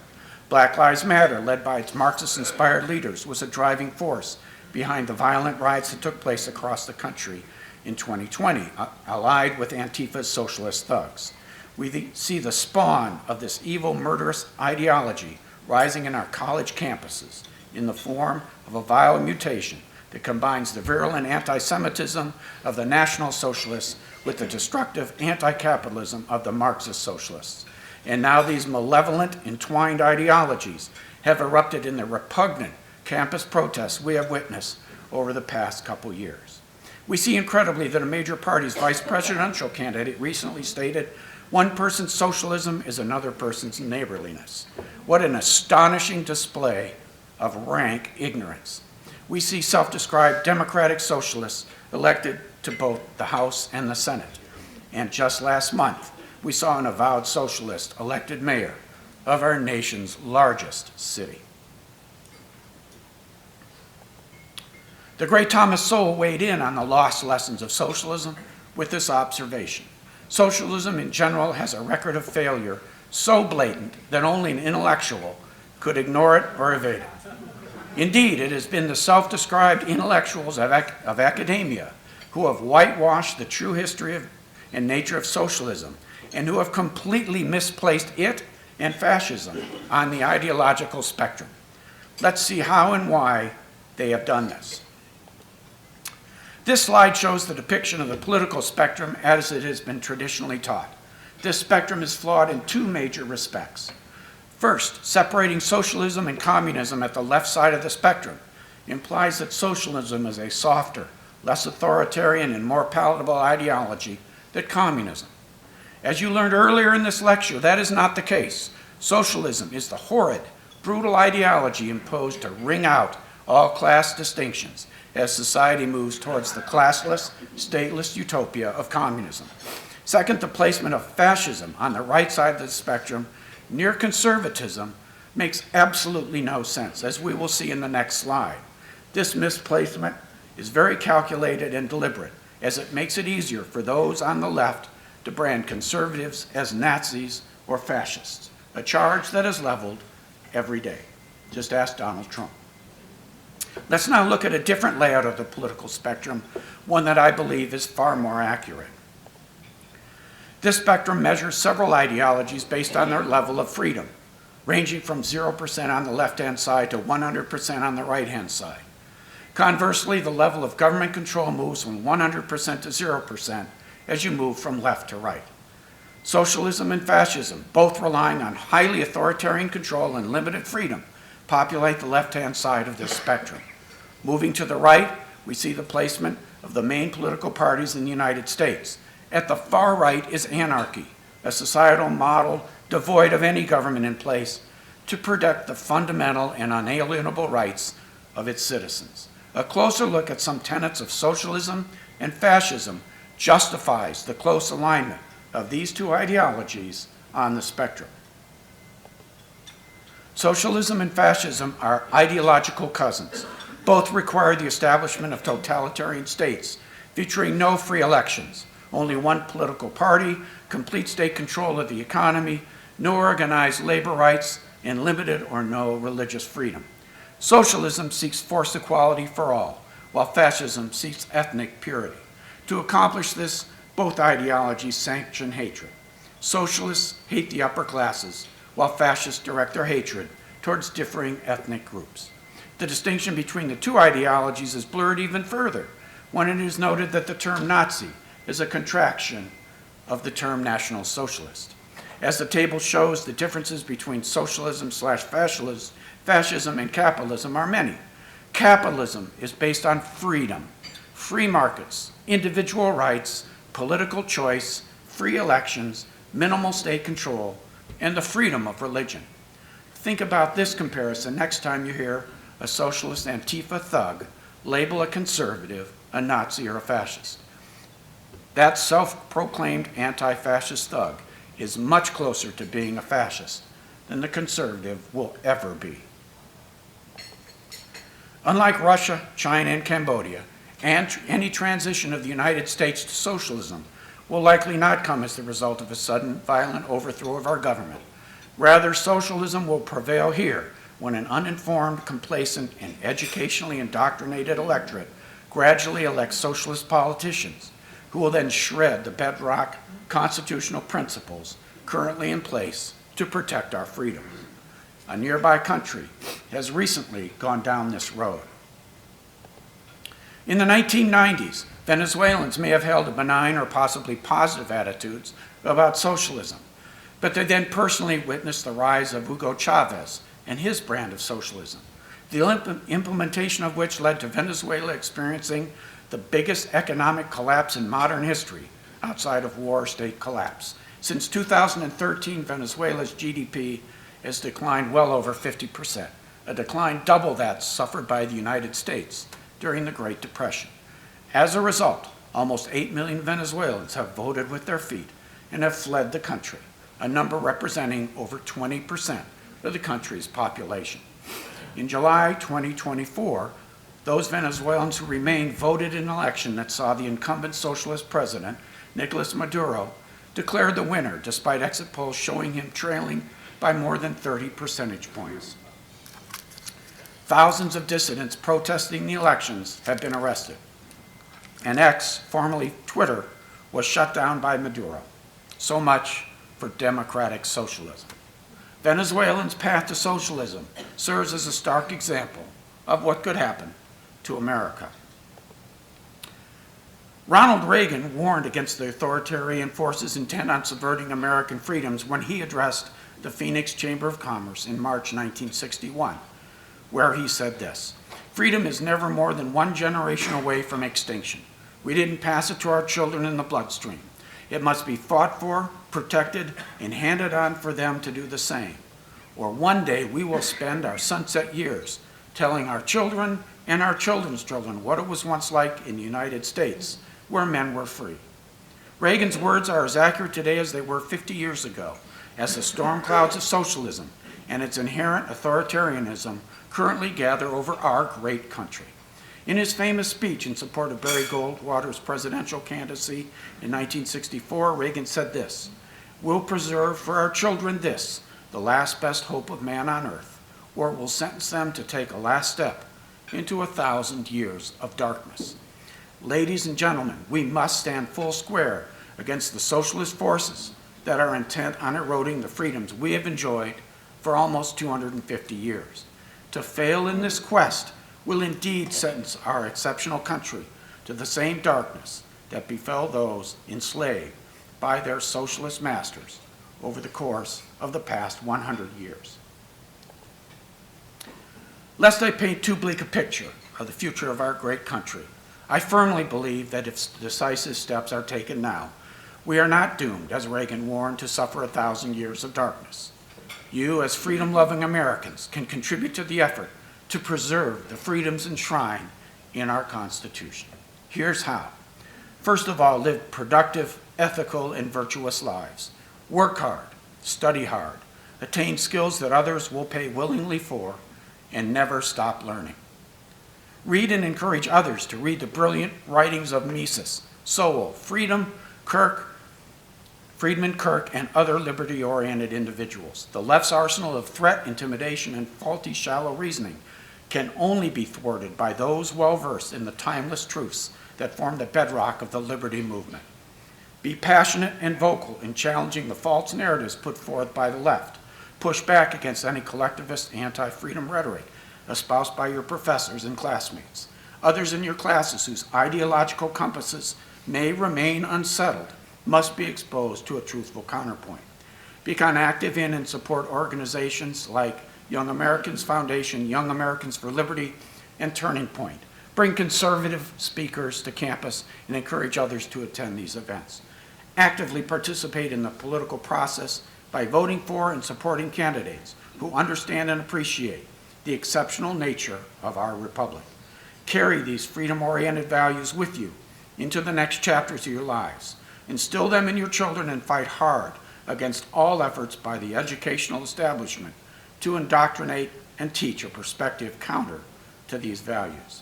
Black Lives Matter, led by its Marxist-inspired leaders, was a driving force behind the violent riots that took place across the country in 2020, allied with Antifa's socialist thugs. We see the spawn of this evil, murderous ideology rising in our college campuses in the form of a vile mutation that combines the virulent anti-Semitism of the National Socialists with the destructive anti-capitalism of the Marxist socialists. And now these malevolent, entwined ideologies have erupted in the repugnant campus protests we have witnessed over the past couple years. We see incredibly that a major party's vice presidential candidate recently stated, "One person's socialism is another person's neighborliness." What an astonishing display of rank ignorance. We see self-described democratic socialists elected to both the House and the Senate. And just last month, we saw an avowed socialist elected mayor of our nation's largest city. The great Thomas Sowell weighed in on the lost lessons of socialism with this observation. Socialism in general has a record of failure so blatant that only an intellectual could ignore it or evade it. Indeed, it has been the self-described intellectuals of academia who have whitewashed the true history and nature of socialism and who have completely misplaced it and fascism on the ideological spectrum. Let's see how and why they have done this. This slide shows the depiction of the political spectrum as it has been traditionally taught. This spectrum is flawed in two major respects. First, separating socialism and communism at the left side of the spectrum implies that socialism is a softer, less authoritarian, and more palatable ideology than communism. As you learned earlier in this lecture, that is not the case. Socialism is the horrid, brutal ideology imposed to wring out all class distinctions as society moves towards the classless, stateless utopia of communism. Second, the placement of fascism on the right side of the spectrum near conservatism makes absolutely no sense, as we will see in the next slide. This misplacement is very calculated and deliberate, as it makes it easier for those on the left to brand conservatives as Nazis or fascists, a charge that is leveled every day. Just ask Donald Trump. Let's now look at a different layout of the political spectrum, one that I believe is far more accurate. This spectrum measures several ideologies based on their level of freedom, ranging from 0% on the left-hand side to 100% on the right-hand side. Conversely, the level of government control moves from 100% to 0% as you move from left to right. Socialism and fascism, both relying on highly authoritarian control and limited freedom, populate the left-hand side of this spectrum. Moving to the right, we see the placement of the main political parties in the United States. At the far right is anarchy, a societal model devoid of any government in place to protect the fundamental and unalienable rights of its citizens. A closer look at some tenets of socialism and fascism justifies the close alignment of these two ideologies on the spectrum. Socialism and fascism are ideological cousins. Both require the establishment of totalitarian states featuring no free elections, only one political party, complete state control of the economy, no organized labor rights, and limited or no religious freedom. Socialism seeks forced equality for all, while fascism seeks ethnic purity. To accomplish this, both ideologies sanction hatred. Socialists hate the upper classes, while fascists direct their hatred towards differing ethnic groups. The distinction between the two ideologies is blurred even further when it is noted that the term Nazi is a contraction of the term National Socialist. As the table shows, the differences between socialism/fascism and capitalism are many. Capitalism is based on freedom, free markets, individual rights, political choice, free elections, minimal state control, and the freedom of religion. Think about this comparison next time you hear a socialist Antifa thug label a conservative a Nazi or a fascist. That self-proclaimed anti-fascist thug is much closer to being a fascist than the conservative will ever be. Unlike Russia, China, and Cambodia, any transition of the United States to socialism will likely not come as the result of a sudden, violent overthrow of our government. Rather, socialism will prevail here when an uninformed, complacent, and educationally indoctrinated electorate gradually elects socialist politicians who will then shred the bedrock constitutional principles currently in place to protect our freedoms. A nearby country has recently gone down this road. In the 1990s, Venezuelans may have held a benign or possibly positive attitudes about socialism, but they then personally witnessed the rise of Hugo Chavez and his brand of socialism, the implementation of which led to Venezuela experiencing the biggest economic collapse in modern history outside of war or state collapse. Since 2013, Venezuela's GDP has declined well over 50%, a decline double that suffered by the United States during the Great Depression. As a result, almost 8 million Venezuelans have voted with their feet and have fled the country, a number representing over 20% of the country's population. In July 2024, those Venezuelans who remained voted in an election that saw the incumbent socialist president, Nicolas Maduro, declared the winner despite exit polls showing him trailing by more than 30 percentage points. Thousands of dissidents protesting the elections have been arrested, and X, formerly Twitter, was shut down by Maduro. So much for democratic socialism. Venezuelans' path to socialism serves as a stark example of what could happen to America. Ronald Reagan warned against the authoritarian forces intent on subverting American freedoms when he addressed the Phoenix Chamber of Commerce in March 1961, where he said this: "Freedom is never more than one generation away from extinction. We didn't pass it to our children in the bloodstream. It must be fought for, protected, and handed on for them to do the same. Or one day we will spend our sunset years telling our children and our children's children what it was once like in the United States, where men were free." Reagan's words are as accurate today as they were 50 years ago, as the storm clouds of socialism and its inherent authoritarianism currently gather over our great country. In his famous speech in support of Barry Goldwater's presidential candidacy in 1964, Reagan said this: "We'll preserve for our children this, the last best hope of man on earth, or it will sentence them to take a last step into 1,000 years of darkness." Ladies and gentlemen, we must stand full square against the socialist forces that are intent on eroding the freedoms we have enjoyed for almost 250 years. To fail in this quest will indeed sentence our exceptional country to the same darkness that befell those enslaved by their socialist masters over the course of the past 100 years. Lest I paint too bleak a picture of the future of our great country, I firmly believe that if decisive steps are taken now, we are not doomed, as Reagan warned, to suffer 1,000 years of darkness. You, as freedom-loving Americans, can contribute to the effort to preserve the freedoms enshrined in our Constitution. Here's how. First of all, live productive, ethical, and virtuous lives. Work hard, study hard, attain skills that others will pay willingly for, and never stop learning. Read and encourage others to read the brilliant writings of Mises, Sowell, Friedman, Kirk, and other liberty-oriented individuals. The left's arsenal of threat, intimidation, and faulty, shallow reasoning can only be thwarted by those well-versed in the timeless truths that form the bedrock of the liberty movement. Be passionate and vocal in challenging the false narratives put forth by the left. Push back against any collectivist anti-freedom rhetoric espoused by your professors and classmates. Others in your classes whose ideological compasses may remain unsettled must be exposed to a truthful counterpoint. Become active in and support organizations like Young Americans Foundation, Young Americans for Liberty, and Turning Point. Bring conservative speakers to campus and encourage others to attend these events. Actively participate in the political process by voting for and supporting candidates who understand and appreciate the exceptional nature of our republic. Carry these freedom-oriented values with you into the next chapters of your lives. Instill them in your children and fight hard against all efforts by the educational establishment to indoctrinate and teach a perspective counter to these values.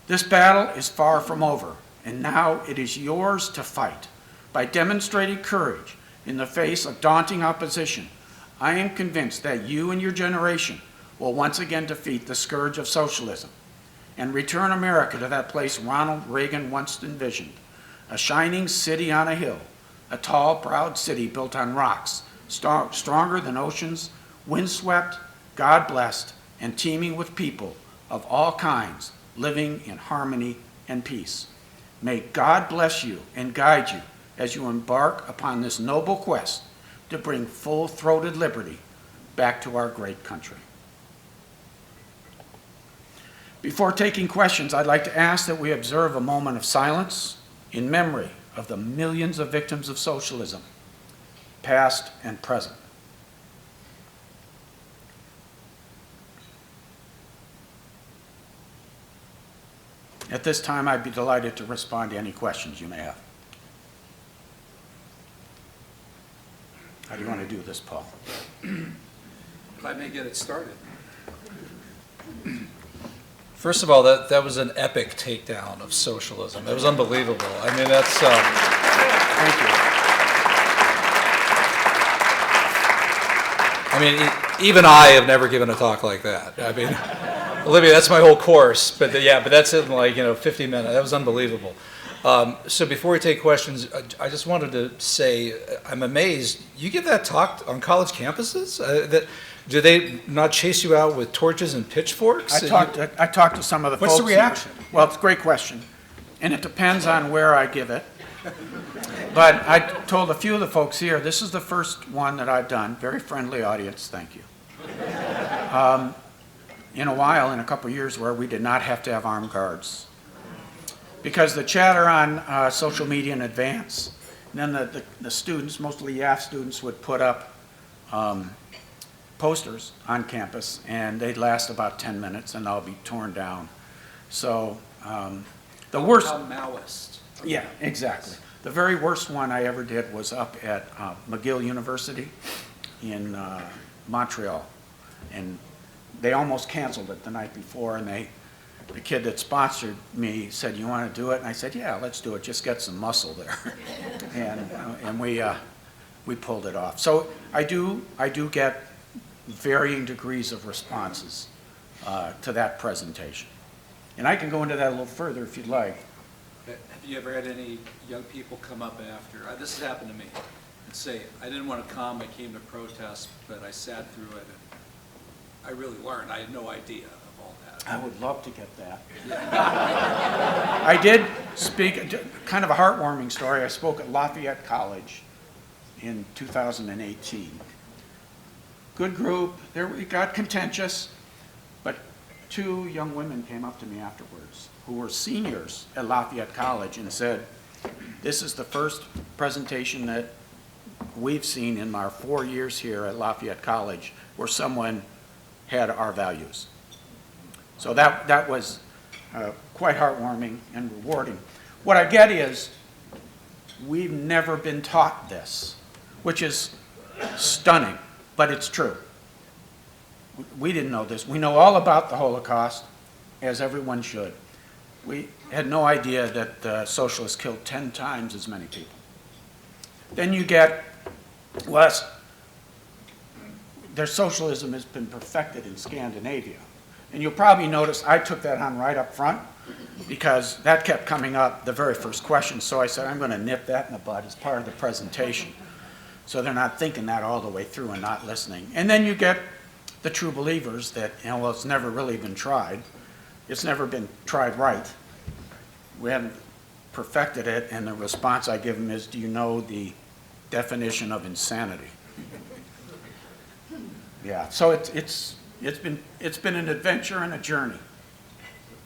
This battle is far from over, and now it is yours to fight. By demonstrating courage in the face of daunting opposition, I am convinced that you and your generation will once again defeat the scourge of socialism and return America to that place Ronald Reagan once envisioned, a shining city on a hill, a tall, proud city built on rocks, stronger than oceans, windswept, God-blessed, and teeming with people of all kinds living in harmony and peace. May God bless you and guide you as you embark upon this noble quest to bring full-throated liberty back to our great country. Before taking questions, I'd like to ask that we observe a moment of silence in memory of the millions of victims of socialism, past and present. At this time, I'd be delighted to respond to any questions you may have. How do you want to do this, Paul? If I may get it started. First of all, that was an epic takedown of socialism. That was unbelievable. I mean, that's... Thank you. I mean, even I have never given a talk like that. I mean, Olivia, that's my whole course. But but that's in 50 minutes. That was unbelievable. So before we take questions, I just wanted to say I'm amazed. You give that talk on college campuses? Do they not chase you out with torches and pitchforks? I talked to some of the folks. What's the reaction? Well, it's a great question. and it depends on where I give it. But I told a few of the folks here, this is the first one that I've done. Very friendly audience, thank you. In a while, in a couple of years, where we did not have to have armed guards. Because the chatter on social media in advance, and then the students, mostly YAF students, would put up posters on campus, and they'd last about 10 minutes, and they'll be torn down. So the worst... How Maoist. Yeah, exactly. The very worst one I ever did was up at McGill University in Montreal. And they almost canceled it the night before, and the kid that sponsored me said, "You want to do it?" And I said, "Yeah, let's do it. Just get some muscle there." and we pulled it off. So I do get varying degrees of responses to that presentation. And I can go into that a little further if you'd like. Have you ever had any young people come up after, this has happened to me, and say, "I didn't want to come, I came to protest, but I sat through it, and I really learned, I had no idea of all that." I would love to get that. I did speak, kind of a heartwarming story. I spoke at Lafayette College in 2018. Good group. It got contentious, but two young women came up to me afterwards who were seniors at Lafayette College and said, "This is the first presentation that we've seen in our 4 years here at Lafayette College where someone had our values." So that was quite heartwarming and rewarding. What I get is we've never been taught this, which is stunning, but it's true. We didn't know this. We know all about the Holocaust, as everyone should. We had no idea that the socialists killed 10 times as many people. Then you get, their socialism has been perfected in Scandinavia. And you'll probably notice I took that on right up front because that kept coming up the very first question. So I said, I'm going to nip that in the bud as part of the presentation. So they're not thinking that all the way through and not listening. And then you get the true believers that, well, it's never really been tried. It's never been tried right. We haven't perfected it, and the response I give them is, do you know the definition of insanity? Yeah, so it's been an adventure and a journey.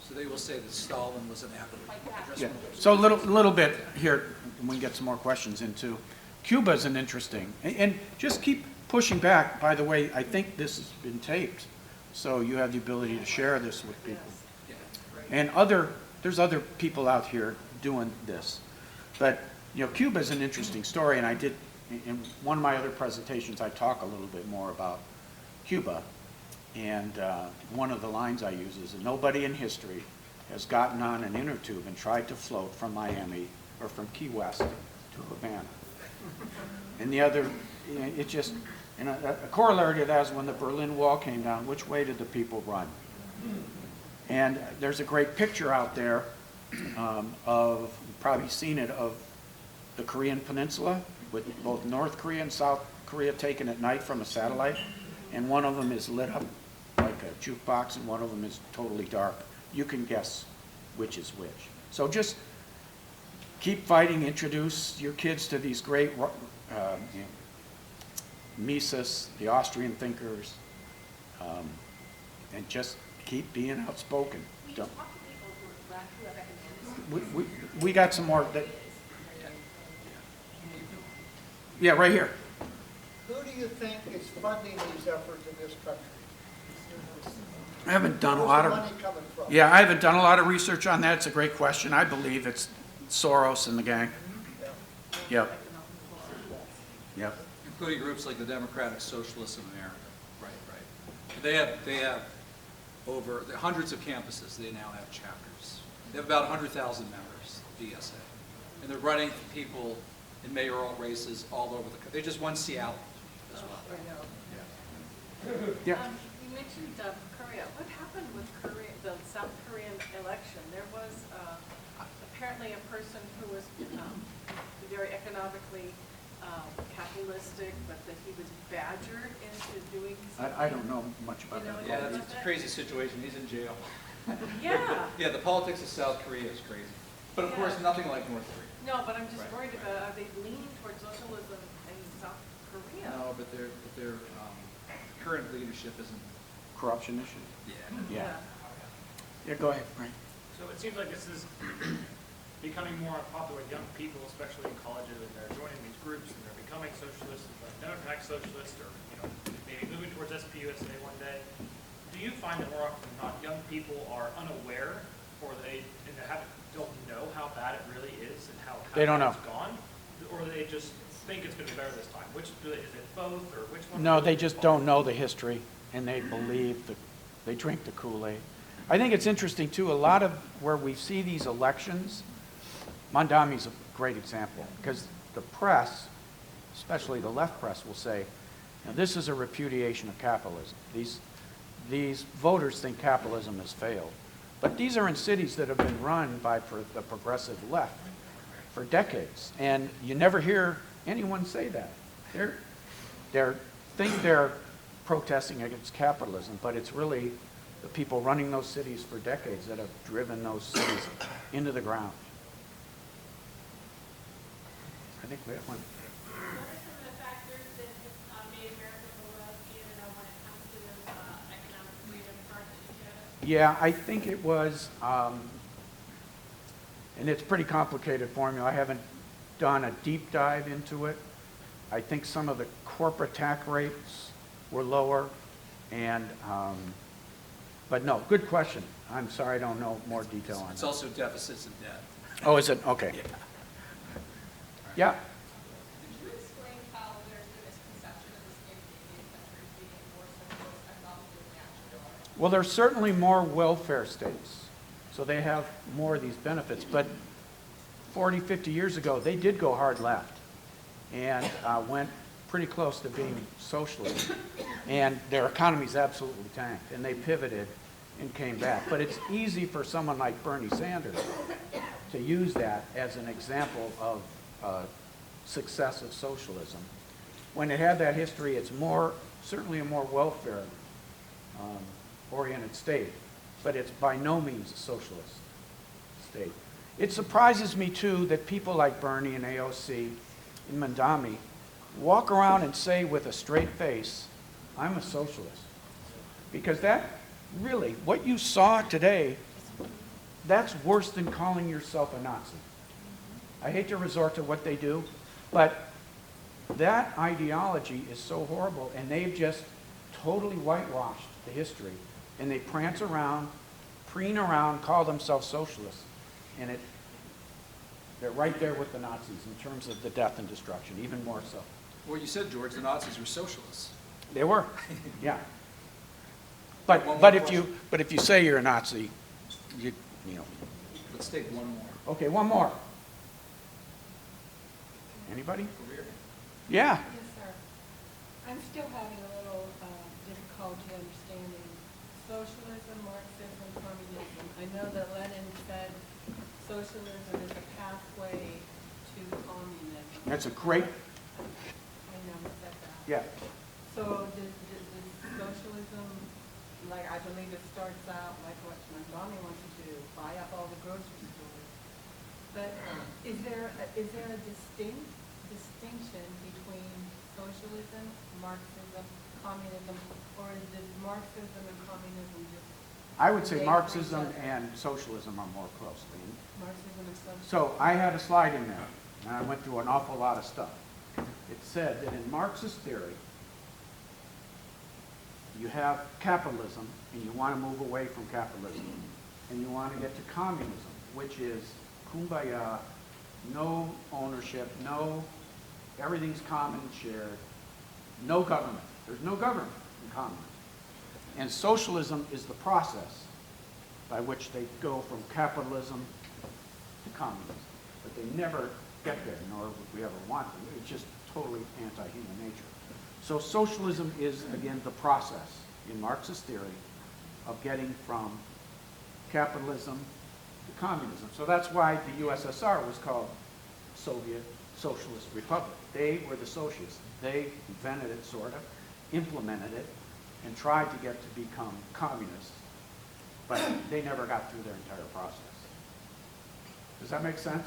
So they will say that Stalin was an aberration. Yeah. So a little bit here, and we can get some more questions into. Cuba is an interesting, and just keep pushing back. By the way, I think this has been taped, so you have the ability to share this with people. And there's other people out here doing this. But, Cuba is an interesting story, and I did, in one of my other presentations, I talk a little bit more about Cuba. And one of the lines I use is that nobody in history has gotten on an inner tube and tried to float from Miami or from Key West to Havana. And the other, it just, a corollary to that is when the Berlin Wall came down, which way did the people run? And there's a great picture out there of, you've probably seen it, of the Korean Peninsula with both North Korea and South Korea taken at night from a satellite. And one of them is lit up like a jukebox, and one of them is totally dark. You can guess which is which. So just keep fighting, introduce your kids to these great Mises, the Austrian thinkers, and just keep being outspoken. We got some more. Yeah, right here. Who do you think is funding these efforts in this country? I haven't done a Where's lot the of. money coming from? Yeah, I haven't done a lot of research on that. It's a great question. I believe it's Soros and the gang. Yep. Yep. Including groups like the Democratic Socialists of America. Right. They have over hundreds of campuses. They now have chapters. They have about 100,000 members, DSA. And they're running people in mayoral races all over the country. They just won Seattle as well. Yeah. You mentioned Korea. What happened with the South Korean election? There was apparently a person who was very economically capitalistic, but that he was badgered into doing something. I don't know much about that. Yeah, it's a crazy situation. He's in jail. Yeah. Yeah, the politics of South Korea is crazy. But of course, nothing like North Korea. No, but I'm just Right, worried right. about, are they leaning towards socialism in South Korea? No, but their current leadership isn't. Corruption issue? Yeah. Yeah, go ahead, Frank. So it seems like this is becoming more unpopular with young people, especially in colleges, and they're joining these groups and they're becoming socialists, like democratic socialists, or maybe moving towards SPUSA one day. Do you find that more often than not, young people are unaware, or don't know how bad it really is and how They don't bad know. it's gone, or they just think it's going to be better this time? Is it both, or which one? No, they just don't know the history, and they believe they drink the Kool-Aid. I think it's interesting, too, a lot of where we see these elections, Mondami's a great example, because the press, especially the left press, will say, now, this is a repudiation of capitalism. These voters think capitalism has failed. But these are in cities that have been run by the progressive left for decades, and you never hear anyone say that. They think they're protesting against capitalism, but it's really the people running those cities for decades that have driven those cities into the ground. I think we have one. What are some of the factors that have made America below Canada when it comes to those economic freedom charts that you showed us? Yeah, I think it was, and it's a pretty complicated formula. I haven't done a deep dive into it. I think some of the corporate tax rates were lower, and, but no, good question. I'm sorry, I don't know more detail on It's that. also deficits and debt. Oh, is it? Okay. Yeah. Could you explain how there's a misconception of the Scandinavian countries being more socialist economically than they actually are? Well, there's certainly more welfare states, so they have more of these benefits. But 40, 50 years ago, they did go hard left and went pretty close to being socialist. And their economies absolutely tanked, and they pivoted and came back. But it's easy for someone like Bernie Sanders to use that as an example of success of socialism. When it had that history, it's certainly a more welfare oriented state, but it's by no means a socialist state. It surprises me, too, that people like Bernie and AOC and Mondami walk around and say with a straight face, I'm a socialist. Because that really, what you saw today, that's worse than calling yourself a Nazi. I hate to resort to what they do, but that ideology is so horrible, and they've just totally whitewashed the history, and they prance around, preen around, call themselves socialists, and they're right there with the Nazis in terms of the death and destruction, even more so. Well, you said, George, the Nazis were socialists. They were, yeah. One more But question. if you say you're a Nazi, you know. Let's take one more. Okay, one more. Anybody? Over here. Yeah. Yes, sir. I'm still having a little difficulty understanding socialism, Marxism, communism. I know that Lenin said socialism is a pathway to communism. That's a great, I know he said that. yeah. So does socialism, like I believe it starts out like what my mommy wants to do, buy up all the grocery stores. But is there a distinction between socialism, Marxism, communism, or is this Marxism and communism just I would say They Marxism agree. and socialism are more closely. Marxism and socialism? So I had a slide in there, and I went through an awful lot of stuff. It said that in Marxist theory, you have capitalism, and you want to move away from capitalism, and you want to get to communism, which is kumbaya, no ownership, everything's common and shared, no government. There's no government in communism. And socialism is the process by which they go from capitalism to communism. But they never get there, nor would we ever want them. It's just totally anti-human nature. So socialism is, again, the process in Marxist theory of getting from capitalism to communism. So that's why the USSR was called Soviet Socialist Republic. They were the socialists. They invented it, sort of, implemented it, and tried to get to become communists, but they never got through their entire process. Does that make sense?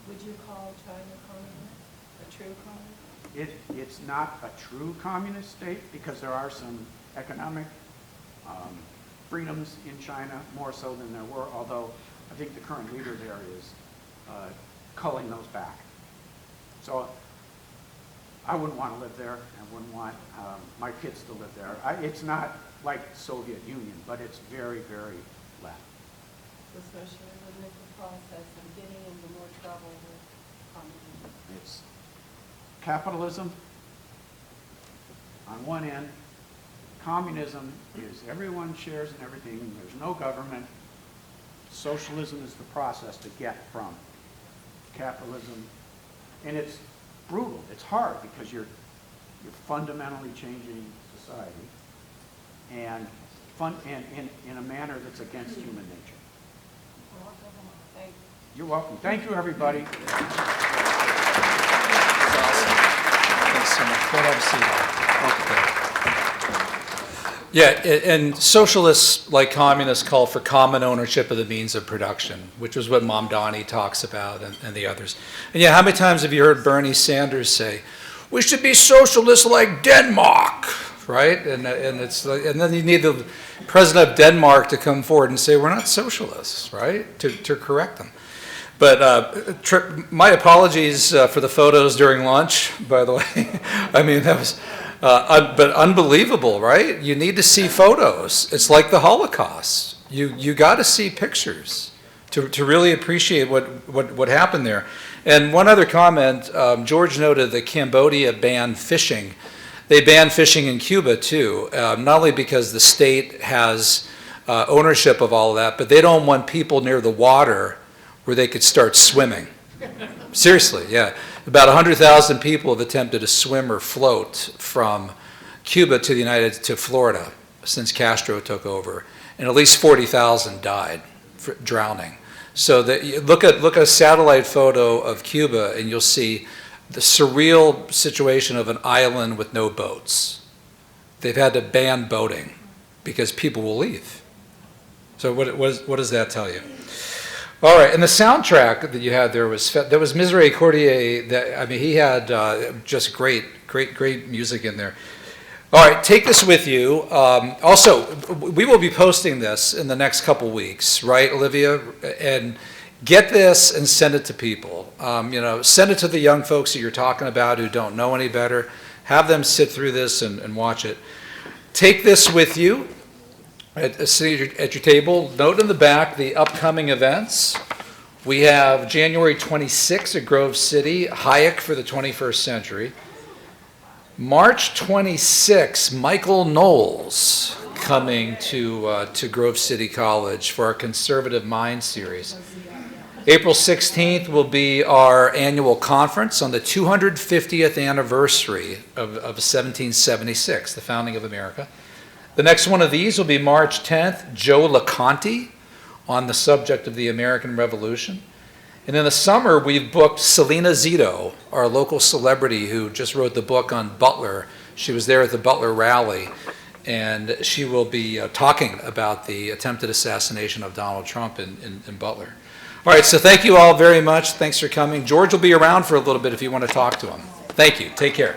Would you call China communist, a true communist? It's not a true communist state because there are some economic freedoms in China, more so than there were, although I think the current leader there is culling those back. So I wouldn't want to live there. I wouldn't want my kids to live there. It's not like the Soviet Union, but it's very, very left. So socialism is the process of getting into more trouble with communism. It's capitalism on one end. Communism is everyone shares in everything. There's no government. Socialism is the process to get from capitalism. And it's brutal. It's hard because you're fundamentally changing society and in a manner that's against human nature. Thank you. You're welcome. Thank you, everybody. Thanks so much. Go have a seat. Okay. Yeah, and socialists, like communists, call for common ownership of the means of production, which is what Mamdani talks about and the others. And yeah, how many times have you heard Bernie Sanders say, we should be socialists like Denmark, right? And then you need the president of Denmark to come forward and say, we're not socialists, right? To correct them. But my apologies for the photos during lunch, by the way. I mean, that was... but unbelievable, right? You need to see photos. It's like the Holocaust. You got to see pictures to really appreciate what happened there. And one other comment, George noted that Cambodia banned fishing. They banned fishing in Cuba too, not only because the state has ownership of all of that, but they don't want people near the water where they could start swimming. Seriously, yeah. About 100,000 people have attempted to swim or float from Cuba to Florida since Castro took over, and at least 40,000 died drowning. So look at a satellite photo of Cuba, and you'll see the surreal situation of an island with no boats. They've had to ban boating because people will leave. So what does that tell you? All right, and the soundtrack that you had there was Misericordiae. He had just great music in there. All right, take this with you. Also, we will be posting this in the next couple weeks, right, Olivia? And get this and send it to people. Send it to the young folks that you're talking about who don't know any better. Have them sit through this and watch it. Take this with you. Sitting at your table, note in the back the upcoming events. We have January 26th at Grove City, Hayek for the 21st Century. March 26th, Michael Knowles coming to Grove City College for our Conservative Mind series. April 16th will be our annual conference on the 250th anniversary of 1776, the founding of America. The next one of these will be March 10th, Joe LeConte on the subject of the American Revolution. And in the summer, we've booked Selena Zito, our local celebrity who just wrote the book on Butler. She was there at the Butler rally, and she will be talking about the attempted assassination of Donald Trump in Butler. All right, so thank you all very much. Thanks for coming. George will be around for a little bit if you want to talk to him. Thank you. Take care.